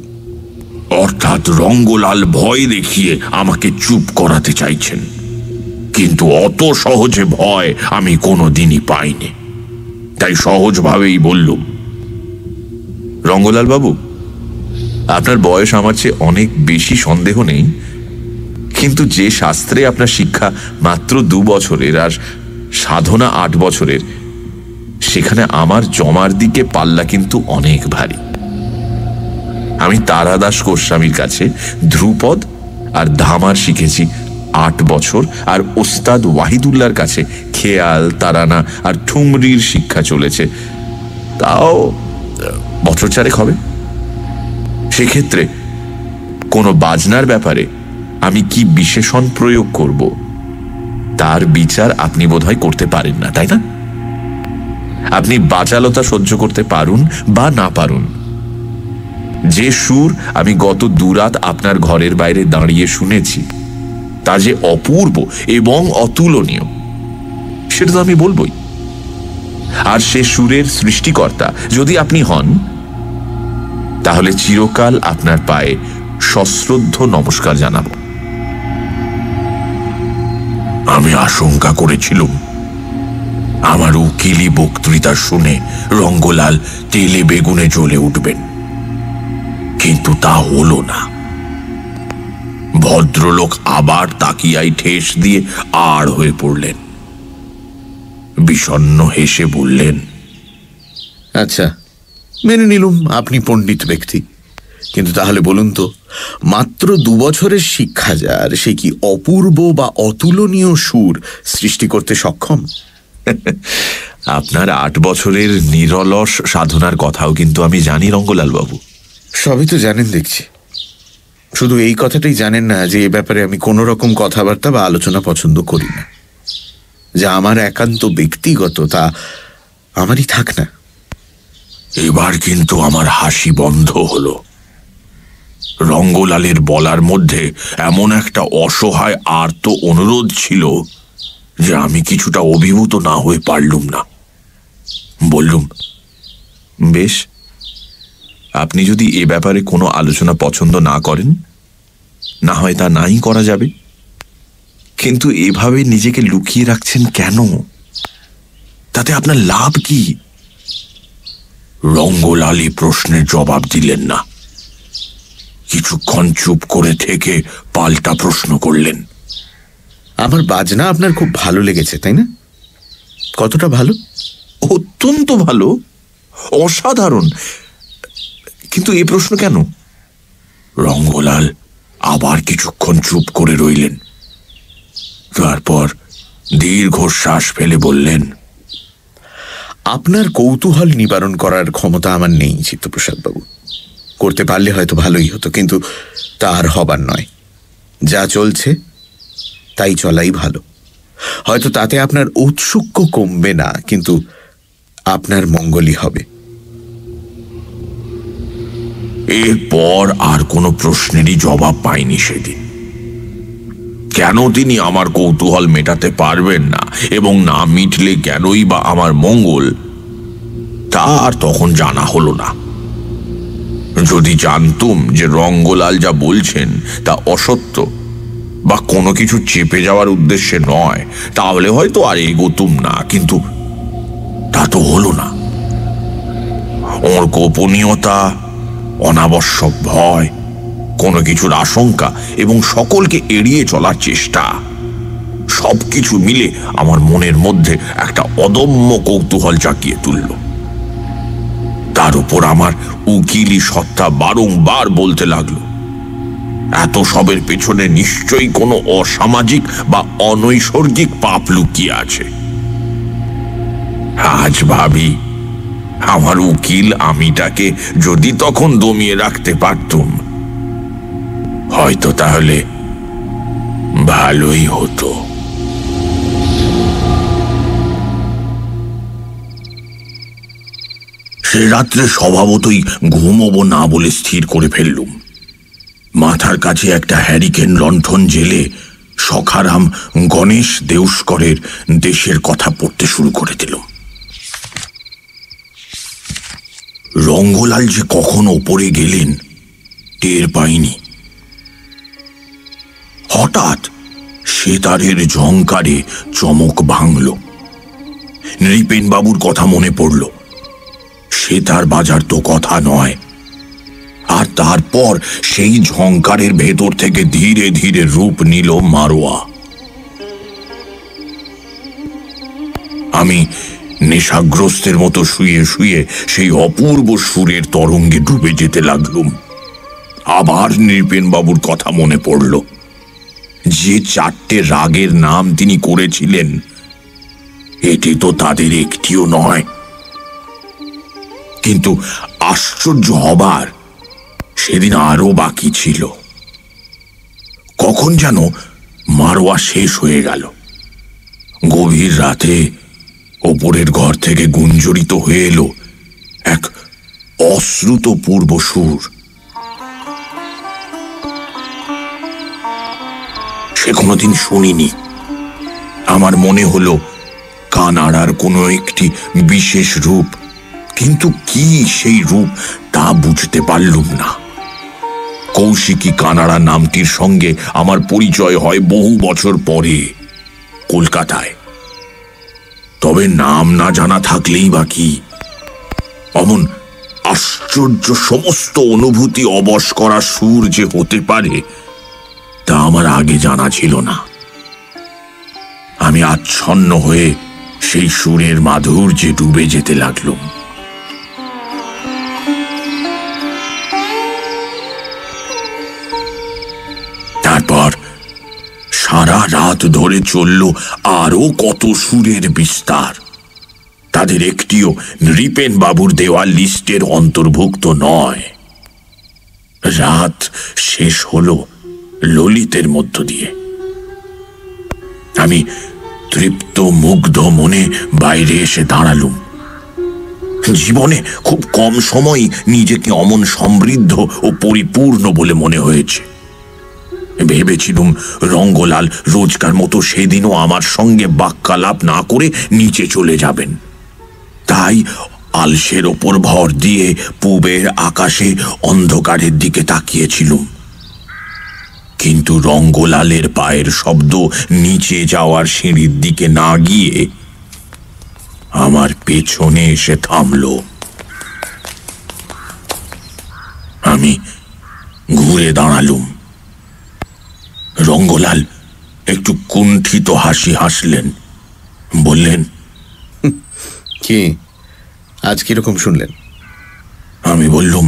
অর্থাৎ রঙ্গলাল ভয় দেখিয়ে আমাকে চুপ করাতে চাইছেন, কিন্তু অত সহজে ভয় আমি কোনোদিনই পাইনি। তাই সহজভাবেই বললুম, রঙ্গলাল বাবু, আপনার বয়স আমার চেয়ে অনেক বেশি, সন্দেহ নেই, কিন্তু যে শাস্ত্রে আপনার শিক্ষা মাত্র 2 বছরের আর সাধনা 8 বছরের, সেখানে আমার জমার দিকে পাল্লা কিন্তু অনেক ভারী। আমি তারাদাস গোস্বামীর কাছে ধ্রুপদ আর ধামার শিখেছি 8 বছর, আর ওস্তাদ ওয়াহিদুল্লাহর কাছে খেয়াল, তারানা আর ঠুমরির শিক্ষা চলেছে, তাও বছর 4 হবে। সেক্ষেত্রে কোনো বাজনার ব্যাপারে আমি কি বিশেষণ প্রয়োগ করব তার বিচার আপনি বোধহয় করতে পারেন না, তাই না? আপনি বাচালতা সহ্য করতে পারুন বা না পারুন, যে সুর আমি গত 2 রাত আপনার ঘরের বাইরে দাঁড়িয়ে শুনেছি তা যে অপূর্ব এবং অতুলনীয় সেটা তো আমি বলবই। আর সে সুরের সৃষ্টিকর্তা যদি আপনি হন, তাহলে চিরকাল আপনার পায়ে সশ্রদ্ধ নমস্কার জানাব। আমি আশঙ্কা করেছিলাম আমার উকিলি বক্তৃতা শুনে রঙ্গলাল তেলে বেগুনে জ্বলে উঠবেন, কিন্তু তা হলো না। ভদ্রলোক আবার তাকিয়ায় ঠেস দিয়ে আড় হয়ে পড়লেন, বিষণ্ণ হেসে বললেন, আচ্ছা, মেনে নিলুম আপনি পণ্ডিত ব্যক্তি, কিন্তু তাহলে বলুন তো, মাত্র 2 বছরের শিক্ষা যার, সে কি অপূর্ব বা অতুলনীয় সুর সৃষ্টি করতে সক্ষম? আপনার 8 বছরের নিরলস সাধনার কথাও কিন্তু আমি জানি রঙ্গলাল বাবু। সবই তো জানেন দেখছি, শুধু এই কথাটাই জানেন না যে এ ব্যাপারে আমি কোনো রকম কথাবার্তা বা আলোচনা পছন্দ করি না। যা আমার একান্ত ব্যক্তিগত তা আমারই থাক না। এবার কিন্তু আমার হাসি বন্ধ হলো। রঙ্গলালের বলার মধ্যে এমন একটা অসহায় আর্ত অনুরোধ ছিল যে আমি কিছুটা অভিভূত না হয়ে পারলুম না। বললুম, বেশ, আপনি যদি এ ব্যাপারে কোনো আলোচনা পছন্দ না করেন, না হয় তা নাই করা যাবে, কিন্তু এভাবে নিজেকে লুকিয়ে রাখছেন কেন? তাতে আপনার লাভ কি? রঙ্গলাল এই প্রশ্নের জবাব দিলেন না। কিছুক্ষণ চুপ করে থেকে পাল্টা প্রশ্ন করলেন। আমার বাজনা আপনার খুব ভালো লেগেছে, তাই না? কতটা ভালো? অত্যন্ত ভালো, অসাধারণ। কিন্তু এই প্রশ্ন কেন? রঙ্গলাল আবার কিছুক্ষণ চুপ করে রইলেন। তারপর দীর্ঘশ্বাস ফেলে বললেন, আপনার কৌতূহল নিবারণ করার ক্ষমতা আমার নেই চিত্তপ্রসাদ বাবু। করতে পারলে হয়তো ভালোই হতো, কিন্তু তা আর হবার নয়। যা চলছে তাই চলাই ভালো। হয়তো তাতে আপনার ঔৎসুক্য কমবে না, কিন্তু আপনার মঙ্গলই হবে। এরপর আর কোনো প্রশ্নেরই জবাব পাইনি সেদিন। কেন তিনি আমার কৌতূহল মেটাতে পারবেন না এবং না মিটলে কেনই বা আমার মঙ্গল, তা আর তখন জানা হলো না। যদি জানতুম যে রঙ্গলাল যা বলছেন তা অসত্য বা কোনো কিছু চেপে যাওয়ার উদ্দেশ্যে নয়, তাহলে হয়তো আর এগোতুম না, কিন্তু তা তো হলো না। ওর গোপনীয়তা, অনাবশ্যক ভয়, কোনো কিছুর আশঙ্কা এবং সকলকে এড়িয়ে চলার চেষ্টা, সবকিছু মিলে আমার মনের মধ্যে একটা অদম্য কৌতূহল জাগিয়ে তুলল। তার উপর আমার উকিলি সত্তা বারংবার বলতে লাগলো, এত সবের পেছনে নিশ্চয়ই কোনো অসামাজিক বা অনৈসর্গিক পাপ লুকিয়ে আছে। আজ ভাবি, আমার উকিল আমিটাকে যদি তখন দমিয়ে রাখতে পারতুম, হয়তো তাহলে ভালোই হতো। সে রাত্রে স্বভাবতই ঘুমোবো না বলে স্থির করে ফেললুম। মাথার কাছে একটা হ্যারিকেন লণ্ঠন জেলে সখারাম গণেশ দেউস্করের দেশের কথা পড়তে শুরু করে দিলুম। রঙ্গলাল যে কখন ওপরে গেলেন টের পাইনি। হঠাৎ সেতারের ঝংকারে চমক ভাঙল। নৃপেন বাবুর কথা মনে পড়ল। সেতার বাজার তো কথা নয়। আর তারপর সেই ঝংকারের ভেতর থেকে ধীরে ধীরে রূপ নিল মারোয়া। আমি নেশাগ্রস্তের মতো শুয়ে শুয়ে সেই অপূর্ব সুরের তরঙ্গে ডুবে যেতে লাগলুম। আবার নৃপেন বাবুর কথা মনে পড়ল। যে 4টে রাগের নাম তিনি করেছিলেন, এটি তো তাদের একটিও নয়। কিন্তু আশ্চর্য হবার সেদিন আরো বাকি ছিল। কখন যেন মারোয়া শেষ হয়ে গেল। গভীর রাতে ওপরের ঘর থেকে গুঞ্জরিত হয়ে এলো এক অশ্রুত পূর্ব সুর। সে কোনোদিন শুনিনি। আমার মনে হলো কানাড়ার কোনো একটি বিশেষ রূপ, কিন্তু কি সেই রূপ তা বুঝতে পারলুম না। কৌশিকী কানাড়া নামটির সঙ্গে আমার পরিচয় হয় বহু বছর পরে কলকাতায়। তবে নাম না জানা থাকলেই বা কি, অমন আশ্চর্য সমস্ত অনুভূতি অবশ করা সুর যে হতে পারে তা আমার আগে জানা ছিল না। আমি আচ্ছন্ন হয়ে সেই সুরের মাধুর্যে ডুবে যেতে লাগলুম। তারপর সারা রাত ধরে চলল আরো কত সুরের বিস্তার। তাদের একটিও নৃপেন বাবুর দেওয়া লিস্টের অন্তর্ভুক্ত নয়। রাত শেষ হলো ললিতের মধ্য দিয়ে। আমি তৃপ্ত মুগ্ধ মনে বাইরে এসে দাঁড়ালুম। জীবনে খুব কম সময় নিজেকে অমন সমৃদ্ধ ও পরিপূর্ণ বলে মনে হয়েছে। ভেবেছিলুম রঙ্গলাল রোজকার মতো সেদিনও আমার সঙ্গে বাক্যালাপ না করে নিচে চলে যাবেন। তাই আলসের ওপর ভর দিয়ে পূবের আকাশে অন্ধকারের দিকে তাকিয়েছিলুম। কিন্তু রঙ্গলালের পায়ের শব্দ নিচে যাওয়ার সিঁড়ির দিকে না গিয়ে আমার পেছনে এসে থামল। আমি ঘুরে দাঁড়ালুম। রঙ্গলাল একটু কুণ্ঠিত হাসি হাসলেন, বললেন, কি আজ কিরকম শুনলেন? আমি বললুম,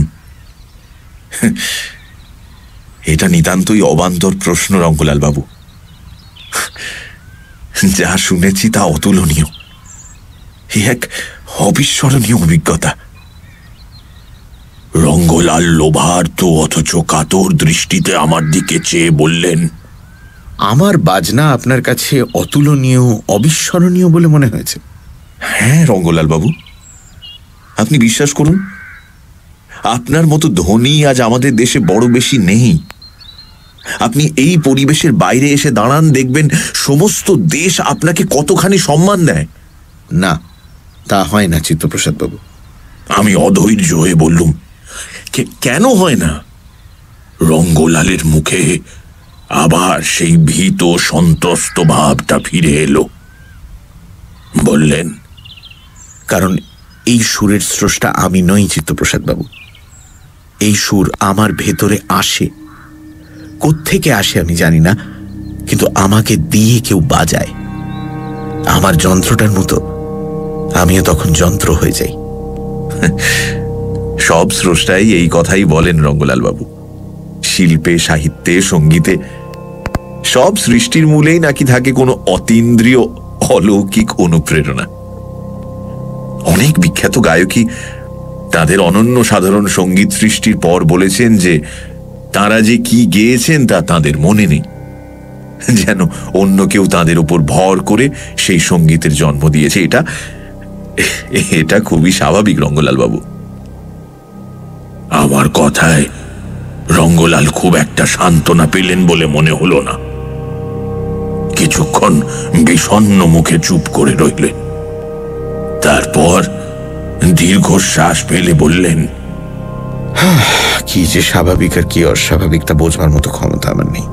এটা নিতান্তই অবান্তর প্রশ্ন রঙ্গলাল বাবু। যা শুনেছি তা অতুলনীয়, এক অবিস্মরণীয় অভিজ্ঞতা। রঙ্গলাল লোভার্ত অথচ কাতর দৃষ্টিতে আমার দিকে চেয়ে বললেন, আমার বাজনা আপনার কাছে অতুলনীয়, অবিস্মরণীয় বলে মনে হয়েছে? হ্যাঁ রঙ্গলাল বাবু, আপনি বিশ্বাস করুন, আপনার মতো ধনী আজ আমাদের দেশে বড় বেশি নেই। আপনি এই পরিবেশের বাইরে এসে দাঁড়ান, দেখবেন সমস্ত দেশ আপনাকে কতখানি সম্মান দেয়। না, তা হয় না চিত্তপ্রসাদ বাবু। আমি অধৈর্য হয়ে বললুম, কেন হয় না? রঙ্গলালের মুখে আবার সেই ভীত সন্ত্রস্ত ভাবটা ফিরে এলো। বললেন, কারণ এই সুরের স্রষ্টা আমি নই চিত্তপ্রসাদ বাবু। এই সুর আমার ভেতরে আসে, কোত্থেকে আসে আমি জানি না, কিন্তু আমাকে দিয়ে কেউ বাজায়। আমার যন্ত্রটার মতো আমিও তখন যন্ত্র হয়ে যাই। সব স্রষ্টাই এই কথাই বলেন রঙ্গলাল বাবু। শিল্পে, সাহিত্যে, সঙ্গীতে সব সৃষ্টির মূলেই নাকি থাকে কোনো অতীন্দ্রিয় অলৌকিক অনুপ্রেরণা। অনেক বিখ্যাত গায়কই তাদের অনন্য সাধারণ সঙ্গীত সৃষ্টির পর বলেছেন যে তারা যে কি গেয়েছেন তা তাদের মনে নেই, যেন অন্য কেউ তাদের উপর ভর করে সেই সঙ্গীতের জন্ম দিয়েছে। এটা খুবই স্বাভাবিক রঙ্গলাল বাবু। আমার কথায় রঙ্গলাল খুব একটা সান্ত্বনা পেলেন বলে মনে হলো না। কিছুক্ষণ বিষণ্ণ মুখে চুপ করে রইলেন, তারপর দীর্ঘশ্বাস ফেলে বললেন, কি যে স্বাভাবিক আর কি অস্বাভাবিক তা বোঝবার মতো ক্ষমতা আমার নেই।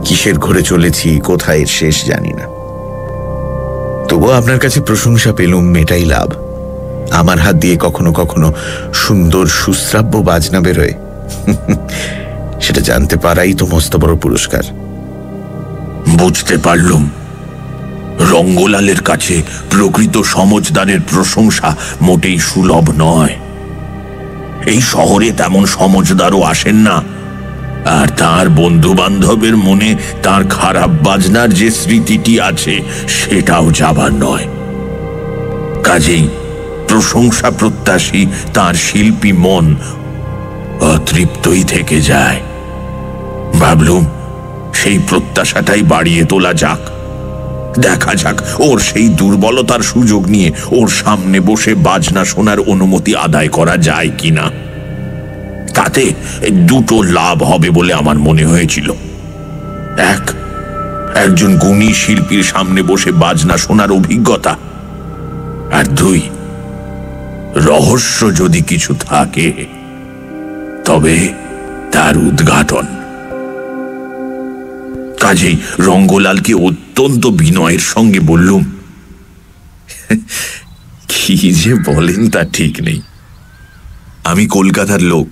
কিসের ঘরে চলেছি, কোথায় এর শেষ জানি না। তবুও আপনার কাছে প্রশংসা পেলুম, এটাই লাভ। আমার হাত দিয়ে কখনো কখনো সুন্দর সুশ্রাব্য বাজনা বেরোয়, সেটা জানতে পারাই তো মস্ত বড় পুরস্কার। বুঝতে পারলুম রঙ্গলালের কাছে প্রকৃত সমজদারের প্রশংসা মোটেই সুলভ নয়। এই শহরে তেমন সমজদারও আসেন না, আর তার বন্ধু বান্ধবের মনে তার খারাপ বাজনার যে স্মৃতিটি আছে সেটাও যাবার নয়। কাজেই প্রশংসা প্রত্যাশী তার শিল্পী মন অতৃপ্তই থেকে যায়। ভাবলুম সেই প্রত্যাশাটাই বাড়িয়ে তোলা যাক। দেখা যাক ওর সেই দুর্বলতার সুযোগ নিয়ে ওর সামনে বসে বাজনা শোনার অনুমতি আদায় করা যায় কিনা। তাতে দুটো লাভ হবে বলে আমার মনে হয়েছিল। একজন গুণী শিল্পীর সামনে বসে বাজনা শোনার অভিজ্ঞতা, আর দুই, রহস্য যদি কিছু থাকে তবে তার উদ্ঘাটন। কাজেই রঙ্গলালকে অত্যন্ত বিনয়ের সঙ্গে বললুম, কি যে বলেন তা ঠিক নেই। আমি কলকাতার লোক,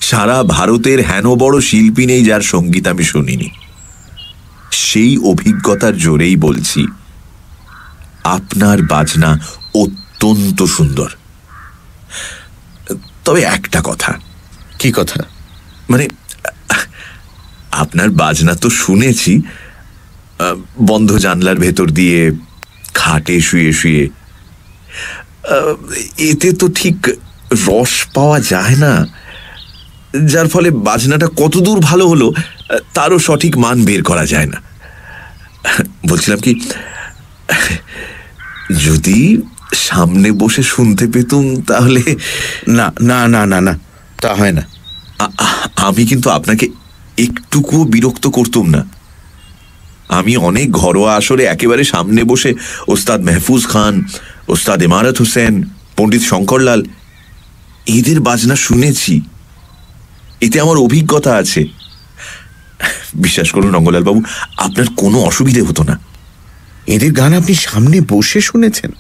সারা ভারতের হেন বড় শিল্পী নেই যার সঙ্গীত আমি শুনিনি। সেই অভিজ্ঞতার জোরেই বলছি, আপনার বাজনা অত্যন্ত সুন্দর। তবে একটা কথা। কি কথা? মানে আপনার বাজনা তো শুনেছি, বন্ধ জানলার ভেতর দিয়ে, খাটে শুয়ে শুয়ে। এতে তো ঠিক রস পাওয়া যায় না, যার ফলে বাজনাটা কতদূর ভালো হলো তারও সঠিক মান বের করা যায় না। বলছিলাম কি, যদি সামনে বসে শুনতে পেতুম তাহলে। না না না না না, তা হয় না। আমি কিন্তু আপনাকে একটুকুও বিরক্ত করতুম না। আমি অনেক ঘরোয়া আসরে একেবারে সামনে বসে ওস্তাদ মেহফুজ খান, ওস্তাদ ইমারত হোসেন, পণ্ডিত শঙ্করলাল এদের বাজনা শুনেছি। এতে আমার অভিজ্ঞতা আছে। বিশ্বাস করুন রঙ্গলাল বাবু, আপনার কোনো অসুবিধে হতো না। এদের গান আপনি সামনে বসে শুনেছেন?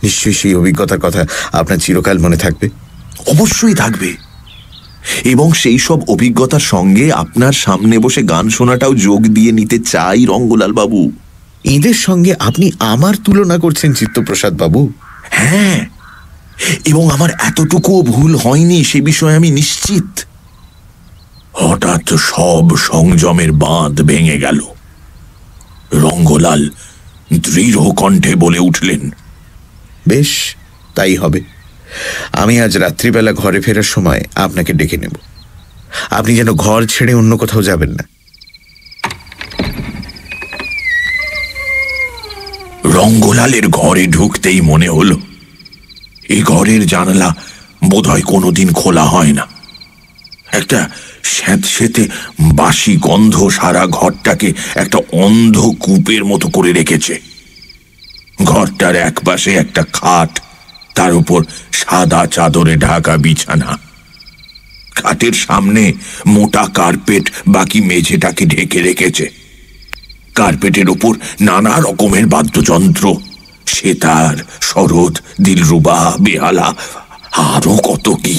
নিশ্চয়ই সেই অভিজ্ঞতার কথা আপনার চিরকাল মনে থাকবে। অবশ্যই থাকবে, এবং সেই সব অভিজ্ঞতার সঙ্গে আপনার সামনে বসে গান শোনাটাও যোগ দিয়ে নিতে চাই রঙ্গলাল বাবু। এদের সঙ্গে আপনি আমার তুলনা করছেন চিত্তপ্রসাদ বাবু? হ্যাঁ, এবং আমার এতটুকুও ভুল হয়নি সে বিষয়ে আমি নিশ্চিত। হঠাৎ সব সংযমের বাঁধ ভেঙে গেল। রঙ্গলাল দৃঢ় কণ্ঠে বলে উঠলেন, বেশ, তাই হবে। আমি আজ রাত্রিবেলা ঘরে ফেরার সময় আপনাকে ডেকে নেব। আপনি যেন ঘর ছেড়ে অন্য কোথাও যাবেন না। রঙ্গলালের ঘরে ঢুকতেই মনে হলো এই ঘরের জানালা বোধহয় কোনোদিন খোলা হয় না। একটা স্যাঁতসেঁতে বাসি গন্ধ সারা ঘরটাকে একটা অন্ধ কূপের মতো করে রেখেছে। ঘরটার একপাশে একটা খাট, তার উপর সাদা চাদরে ঢাকা বিছানা। খাটের সামনে মোটা কার্পেট বাকি মেঝেটাকে ঢেকে রেখেছে। কার্পেটের উপর নানা রকমের বাদ্যযন্ত্র, সেতার, সরোদ, দিলরুবা, বেহালা, আরো কত কি।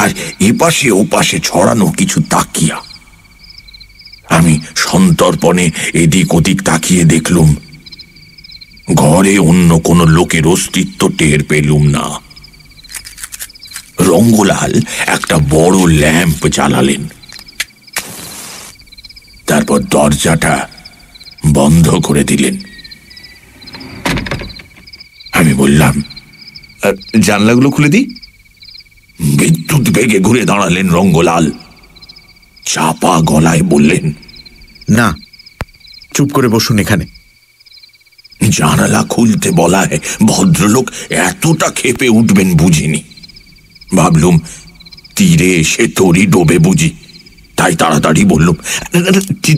আর এপাশে ওপাশে ছড়ানো কিছু তাকিয়া। আমি সন্তর্পণে এদিক ওদিক তাকিয়ে দেখলুম, ঘরে অন্য কোনো লোকের অস্তিত্ব টের পেলুম না। রঙ্গলাল একটা বড় ল্যাম্প জ্বালালেন, তারপর দরজাটা বন্ধ করে দিলেন। আমি বললাম, জানলাগুলো খুলে দিই। বিদ্যুৎ বেগে ঘুরে দাঁড়ালেন রঙ্গলাল, চাপা গলায় বললেন, না, চুপ করে বসুন এখানে। জানালা খুলতে বলায় ভদ্রলোক এতটা ক্ষেপে উঠবেন বুঝিনি। ভাবলুম তীরে এসে তরি ডোবে বুঝি, তাই তাড়াতাড়ি বললুম,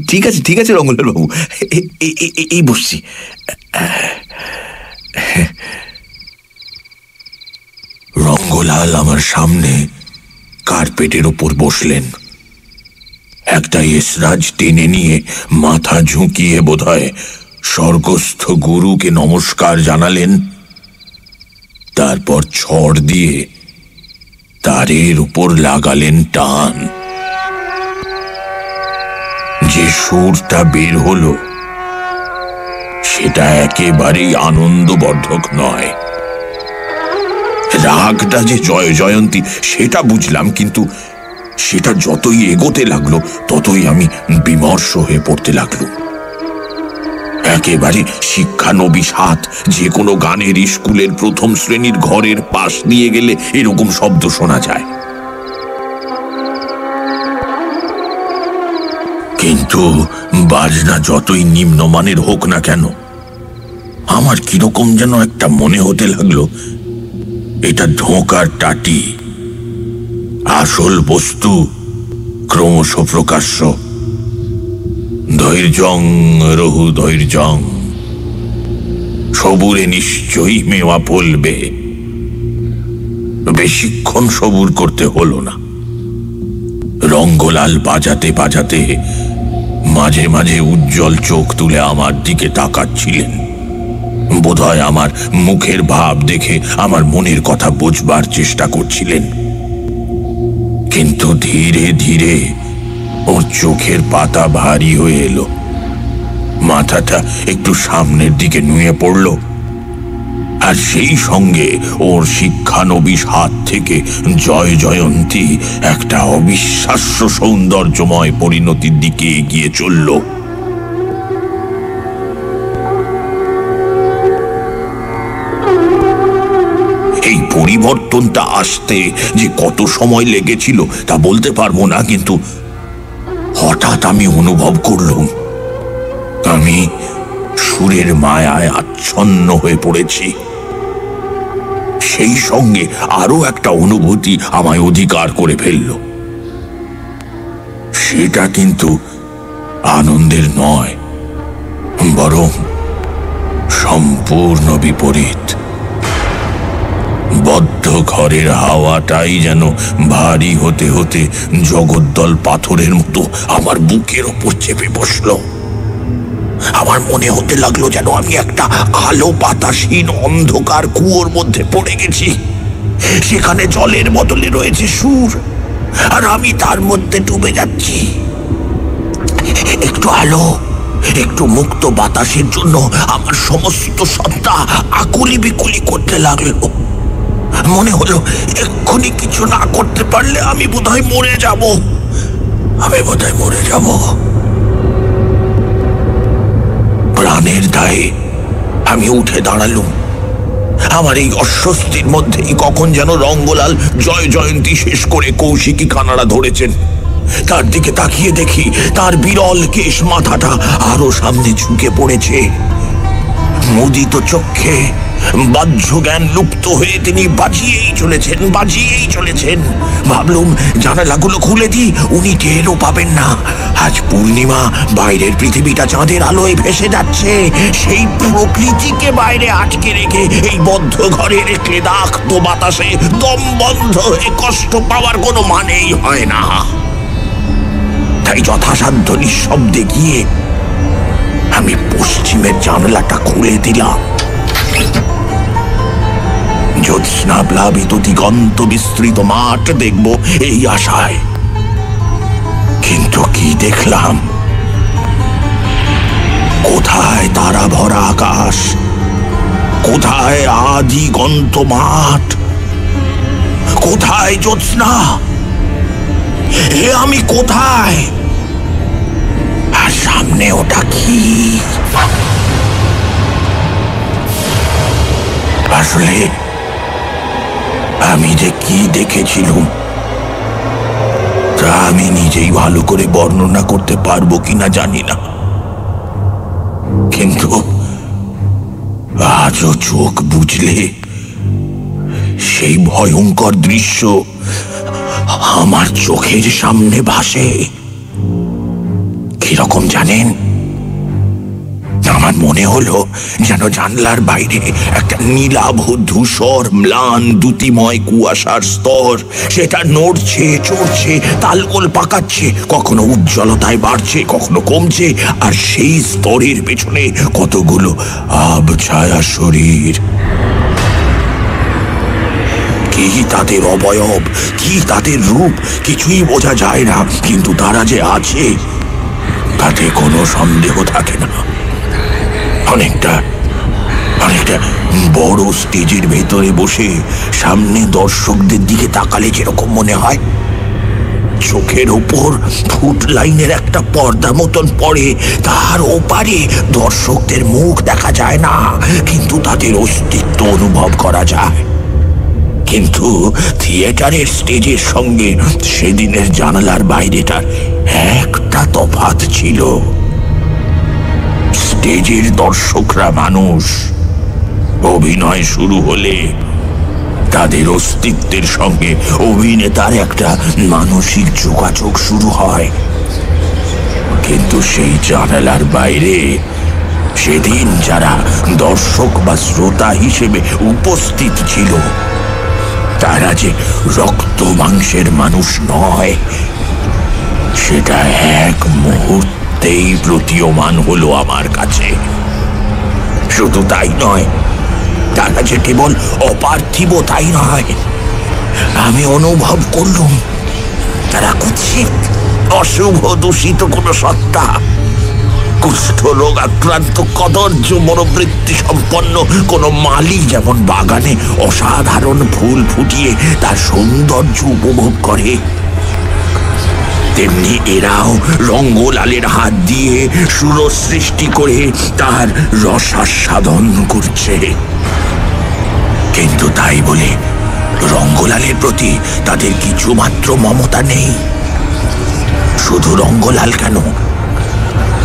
ঠিক আছে ঠিক আছে রঙ্গলাল বাবু, এই বসছি। রঙ্গলাল আমার সামনে কার্পেটের ওপর বসলেন। একটা এসরাজ টেনে নিয়ে মাথা ঝুঁকিয়ে বোধহয় স্বর্গস্থ গুরুকে নমস্কার জানালেন। তারপর ছড় দিয়ে তারের উপর লাগালেন টান। যে সুরটা বের হলো সেটা একেবারেই আনন্দবর্ধক নয়। রাগটা যে জয় জয়ন্তী সেটা বুঝলাম, কিন্তু সেটা যতই এগোতে লাগলো ততই আমি বিমর্ষ হয়ে পড়তে লাগলো। একেবারে শিক্ষানবিশ হাত যে কোনো গানের স্কুলের প্রথম শ্রেণীর ঘরের পাশ দিয়ে গেলে এরকম শব্দ শোনা যায়। কিন্তু বাজনা যতই নিম্নমানের হোক না কেন, আমার কিরকম যেন একটা মনে হতে লাগলো এটা ঢোকার টাটি, আসল বস্তু ক্রমশ প্রকাশ্য। ধৈর্যং রহু ধৈর্যং, সবুরে নিশ্চয়ই মেওয়া ফলবে। বেশিক্ষণ সবুর করতে হলো না। রঙ্গলাল বাজাতে বাজাতে মাঝে মাঝে উজ্জ্বল চোখ তুলে আমার দিকে তাকাচ্ছিলেন। বোধহয় আমার মুখের ভাব দেখে আমার মনের কথা বোঝবার চেষ্টা করছিলেন। কিন্তু ধীরে ধীরে ওর চোখের পাতা ভারী হয়ে এলো, মাথাটা একটু সামনের দিকে নুয়ে পড়ল, আর সেই সঙ্গে ওর শিক্ষানবিশ হাত থেকে জয় জয়ন্তী একটা অবিশ্বাস্য সৌন্দর্যময় পরিণতির দিকে এগিয়ে চলল। এই পরিবর্তনটা আসতে যে কত সময় লেগেছিল তা বলতে পারবো না, কিন্তু হঠাৎ আমি অনুভব করলাম আমি সুরের মায়ায় আচ্ছন্ন হয়ে পড়েছি। সেই সঙ্গে আরো একটা অনুভূতি আমায় অধিকার করে ফেলল। সেটা কিন্তু আনন্দের নয়, বরং সম্পূর্ণ বিপরীত। বদ্ধ ঘরের হাওয়াটাই যেন ভারী হতে হতে জগদ্দল পাথরের মতো আমার বুকের ওপর চেপে বসল। আমার আমার মনে হতে লাগলো যেন আমি একটা আলো বাতাসহীন অন্ধকার কুয়োর মধ্যে পড়ে গেছি। সেখানে জলের বদলে রয়েছে সুর, আর আমি তার মধ্যে ডুবে যাচ্ছি। একটু আলো, একটু মুক্ত বাতাসের জন্য আমার সমস্ত সত্তা আকুলি বিকুলি করতে লাগলো। মনে হলো এক্ষুনি কিছু না করতে পারলে আমি বোধহয় মরে যাব। প্রাণের দায়ে আমি উঠে দাঁড়ালুম। আমার এই অস্বস্তির মধ্যেই কখন যেন রঙ্গলাল জয় জয়ন্তী শেষ করে কৌশিকী কানাড়া ধরেছেন। তার দিকে তাকিয়ে দেখি তার বিরল কেশ মাথাটা আরো সামনে ঝুঁকে পড়েছে। মুদিত চক্ষে বাহ্য জ্ঞান লুপ্ত হয়ে তিনি বাজিয়েই চলেছেন। ভাবলুম জানালাগুলো খুলে দিই, উনি টেরও পাবেন না। আজ পূর্ণিমা, বাইরের পৃথিবীটা চাঁদের আলোয় ভেসে যাচ্ছে। সেই প্রকৃতিকে বাইরে আটকে রেখে এই বদ্ধ ঘরের ক্লেদাক্ত বাতাসে দম বন্ধ হয়ে কষ্ট পাওয়ার কোনো মানেই হয় না। তাই যথাসাধ্য নিঃশব্দে গিয়ে আমি পশ্চিমের জানলাটা খুলে দিলাম। জ্যোৎস্না প্লাবিত দিগন্ত বিস্তৃত মাঠ দেখব এই আশায়, কিন্তু কি দেখলাম? কোথায় তারা ভরা আকাশ, কোথায় আদিগন্ত মাঠ, কোথায় জ্যোৎস্না? আমি কোথায়? আর সামনে ওটা কি? আসলে আমি যে কি দেখেছিলুম তা আমি নিজেই ভালো করে বর্ণনা করতে পারবো কিনা জানি না, কিন্তু আজও চোখ বুঝলে সেই ভয়ঙ্কর দৃশ্য আমার চোখের সামনে ভাসে। কিরকম জানেন? আমার মনে হলো যেন জানলার বাইরে একটা নীলাভ ধূসর ম্লান দ্যুতিময় কুয়াশার স্তর, সেটা নড়ছে চড়ছে, তালগোল পাকাচ্ছে, কখনো উজ্জ্বলতায় বাড়ছে, কখনো কমছে, আর সেই স্তরের পেছনে কতগুলো আবছায়া শরীর। কি তাদের অবয়ব, কি তাদের রূপ, কিছুই বোঝা যায় না, কিন্তু তারা যে আছে তাতে কোনো সন্দেহ থাকে না। অনেকটা বড় স্টেজের ভেতরে বসে সামনে দর্শকদের দিকে তাকালে যেরকম মনে হয়, চোখের ওপর ফুট লাইনের একটা পর্দা মতন পড়ে, তার ওপারে দর্শকদের মুখ দেখা যায় না, কিন্তু তাদের অস্তিত্ব অনুভব করা যায়। কিন্তু থিয়েটারের স্টেজের সঙ্গে সেদিনের জানালার বাইরেটার একটা তফাৎ ছিল। স্টেজের দর্শকরা মানুষ, অভিনয় শুরু হলে তাদের অস্তিত্বের সঙ্গে অভিনেতার একটা মানসিক যোগাযোগ শুরু হয়। কিন্তু সেই জানালার বাইরে সেদিন যারা দর্শক বা শ্রোতা হিসেবে উপস্থিত ছিল, তারা যে রক্ত মাংসের মানুষ নয়, সেটা এক মুহূর্তেই প্রতীয়মান হলো আমার কাছে। শুধু তাই নয়, তারা যে কেবল অপার্থিব তাই নয়, আমি অনুভব করলুম তারা কুৎসিত, অশুভ, দূষিত কোনো সত্তা। কুষ্ঠ রোগ আক্রান্ত কদর্য মনোবৃত্তি সম্পন্ন কোনো মালি যেমন বাগানে অসাধারণ ফুল ফুটিয়ে তার সৌন্দর্য উপভোগ করে, তেমনি এরাও রঙ্গলালের হাত দিয়ে সুর সৃষ্টি করে তার রসাস্বাদন করছে। কিন্তু তাই বলে রঙ্গলালের প্রতি তাদের কিছুমাত্র মমতা নেই। শুধু রঙ্গলাল কেন,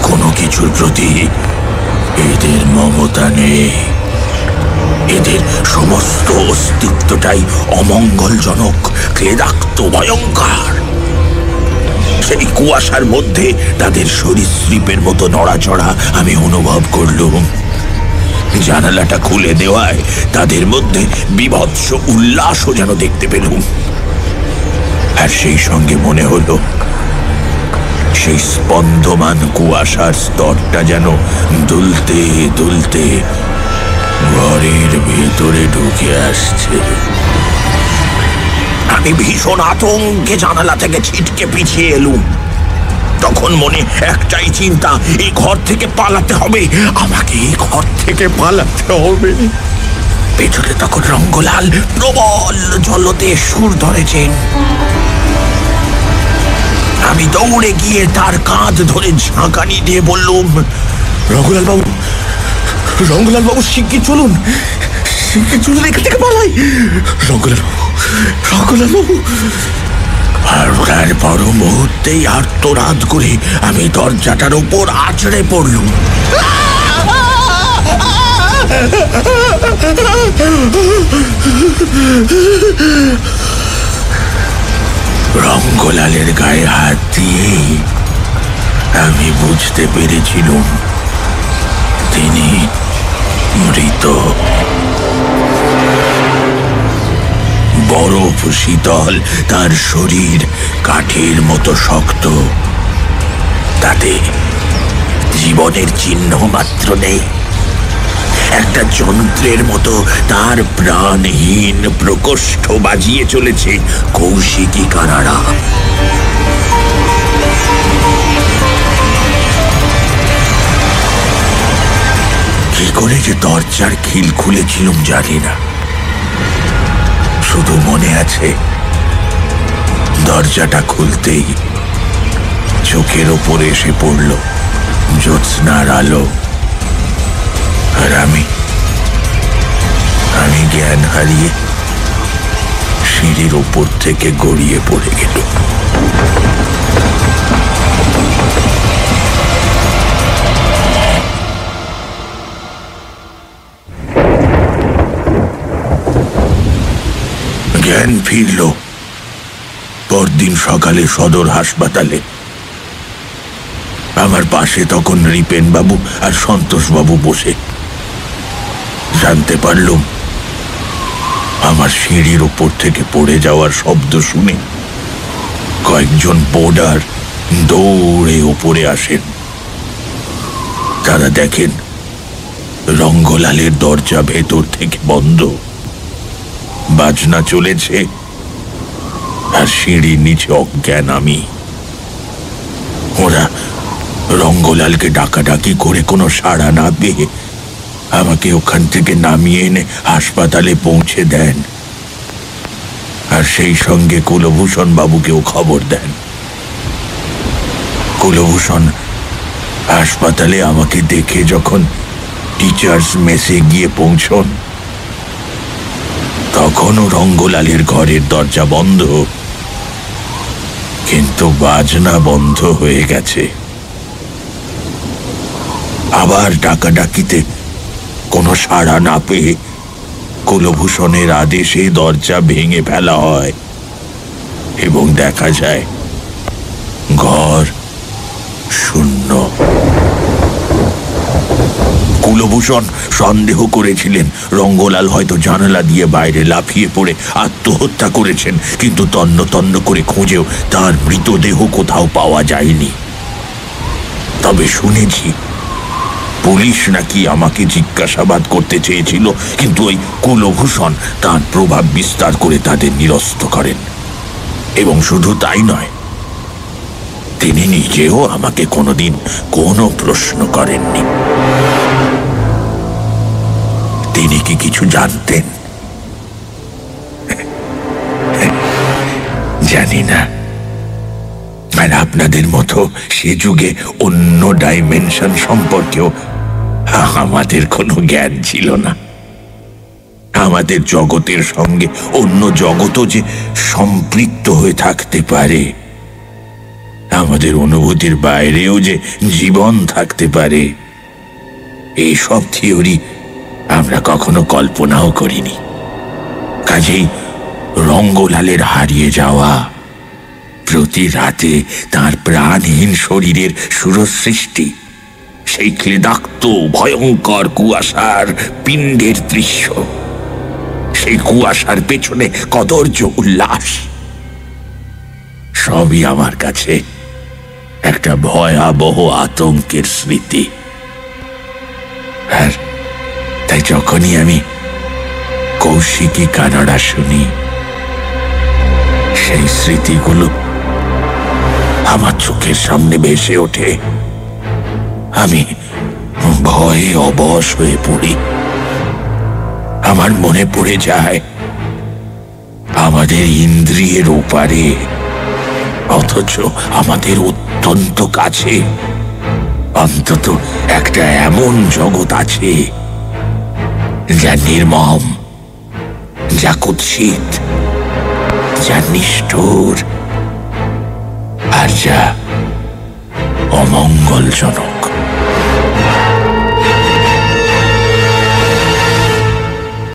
কোনো কিছুর প্রতি এদের মমতা নেই। এদের সমস্ত অস্তিত্বটাই অমঙ্গলজনক, ক্লেদাক্ত, ভয়ঙ্কর। সেই কুয়াশার মধ্যে তাদের সরীসৃপের মতো নড়াচড়া আমি অনুভব করলুম। জানালাটা খুলে দেওয়ায় তাদের মধ্যে বিভৎস উল্লাসও যেন দেখতে পেলুম। আর সেই সঙ্গে মনে হলো সেই স্পন্দমান কুয়াশার স্তরটা যেন দুলতে দুলতে ঘরের ভেতরে ঢুকে আসছে। আমি ভীষণ আতঙ্কে জানালা থেকে ছিটকে পিছিয়ে এলুম। তখন মনে একটাই চিন্তা, এই ঘর থেকে পালাতে হবে, আমাকে এই ঘর থেকে পালাতে হবে। পেছনে তখন রঙ্গলাল প্রবল জলতে সুর ধরেছেন। আমি দৌড়ে গিয়ে তার কাঁধ ধরে ঝাঁকানি দিয়ে বললুম, রঙ্গলাল বাবু শিগগির চলুন, এখান থেকে পালাই। রঙ্গলাল বাবু। আর তার পর মুহূর্তেই আর্তনাদ করে আমি দরজাটার উপর আছড়ে পড়লুম। রঙ্গলালের গায়ে হাত দিয়ে আমি বুঝতে পেরেছিলাম তিনি মৃত। বরফ শীতল তার শরীর, কাঠের মতো শক্ত, তাতে জীবনের চিহ্ন মাত্র নেই। একটা যন্ত্রের মতো তার প্রাণহীন প্রকোষ্ঠ বাজিয়ে চলেছে কৌশিকী কারারা। কি করে যে দরজার খিল খুলেছিলাম জানি না, শুধু মনে আছে দরজাটা খুলতেই চোখের ওপরে এসে পড়ল জ্যোৎস্নার আলো, আর আমি জ্ঞান হারিয়ে সিঁড়ির ওপর থেকে গড়িয়ে পড়ে গেল। জ্ঞান ফিরল পরদিন সকালে সদর হাসপাতালে। আমার পাশে তখন রিপেন বাবু আর সন্তোষ বাবু বসে। জানতে পারলুম আমার সিঁড়ির ওপর থেকে পড়ে যাওয়ার শব্দ শুনে কয়েকজন বোর্ডার দৌড়ে ওপরে আসেন। তারা দেখেন রঙ্গলালের দরজা ভেতর থেকে বন্ধ, বাজনা চলেছে, আর সিঁড়ির নিচে অজ্ঞান আমি। ওরা রঙ্গলালকে ডাকাডাকি করে কোনো সাড়া না পেয়ে আমাকে ওখান থেকে নামিয়ে এনে হাসপাতালে পৌঁছে দেন, আর সেই সঙ্গে কুলভূষণ বাবুকেও খবর দেন। কুলভূষণ হাসপাতালে আমাকে দেখে যখন টিচার্স মেসে গিয়ে পৌঁছন, তখনও রঙ্গলালের ঘরের দরজা বন্ধ, কিন্তু বাজনা বন্ধ হয়ে গেছে। আবার ডাকাডাকিতে কোনো সাড়া না পেয়ে কুলভূষণের আদেশে দরজা ভেঙে ফেলা হয় এবং দেখা যায় ঘর শূন্য। কুলভূষণ সন্দেহ করেছিলেন রঙ্গলাল হয়তো জানালা দিয়ে বাইরে লাফিয়ে পড়ে আত্মহত্যা করেছেন, কিন্তু তন্ন তন্ন করে খুঁজেও তার মৃতদেহ কোথাও পাওয়া যায়নি। তবে শুনেছি পুলিশ নাকি আমাকে জিজ্ঞাসাবাদ করতে চেয়েছিল, কিন্তু ওই কুলভূষণ তার প্রভাব বিস্তার করে তাদের নিরস্ত করেন। এবং শুধু তাই নয়, তিনি নিজেও আমাকে কোনোদিন কোনো প্রশ্ন করেননি। তিনি কি কিছু জানতেন? জানি না। আর আপনাদের মতো সে যুগে অন্য ডাইমেনশন সম্পর্কেও আমাদের কোনো জ্ঞান ছিল না। আমাদের জগতের সঙ্গে অন্য জগতও যে সম্পৃক্ত হয়ে থাকতে পারে, আমাদের অনুভূতির বাইরেও যে জীবন থাকতে পারে, এইসব থিওরি আমরা কখনো কল্পনাও করিনি। কাজেই রঙ্গলালের হারিয়ে যাওয়া, প্রতি রাতে তার প্রাণহীন শরীরের সুরসৃষ্টি, সেই ক্লেদাক্ত ভয়ঙ্কর কুয়াশার পিণ্ডের দৃশ্য, সেই কুয়াশার পেছনে কদর্য উল্লাস, সবই আমার কাছে একটা ভয়াবহ আতঙ্কের স্মৃতি। আর তাই যখনই আমি কৌশিকী কানাডা শুনি, সেই স্মৃতিগুলো আমার চোখের সামনে ভেসে ওঠে। আমি ভয়ে অবশ হয়ে পড়ি। আমার মনে পড়ে যায় আমাদের ইন্দ্রিয়ের ওপারে, অথচ আমাদের অত্যন্ত কাছে অন্তত একটা এমন জগৎ আছে যা নির্মম, যা কুৎসিত, যা নিষ্ঠুর, আর যা অমঙ্গলজনক।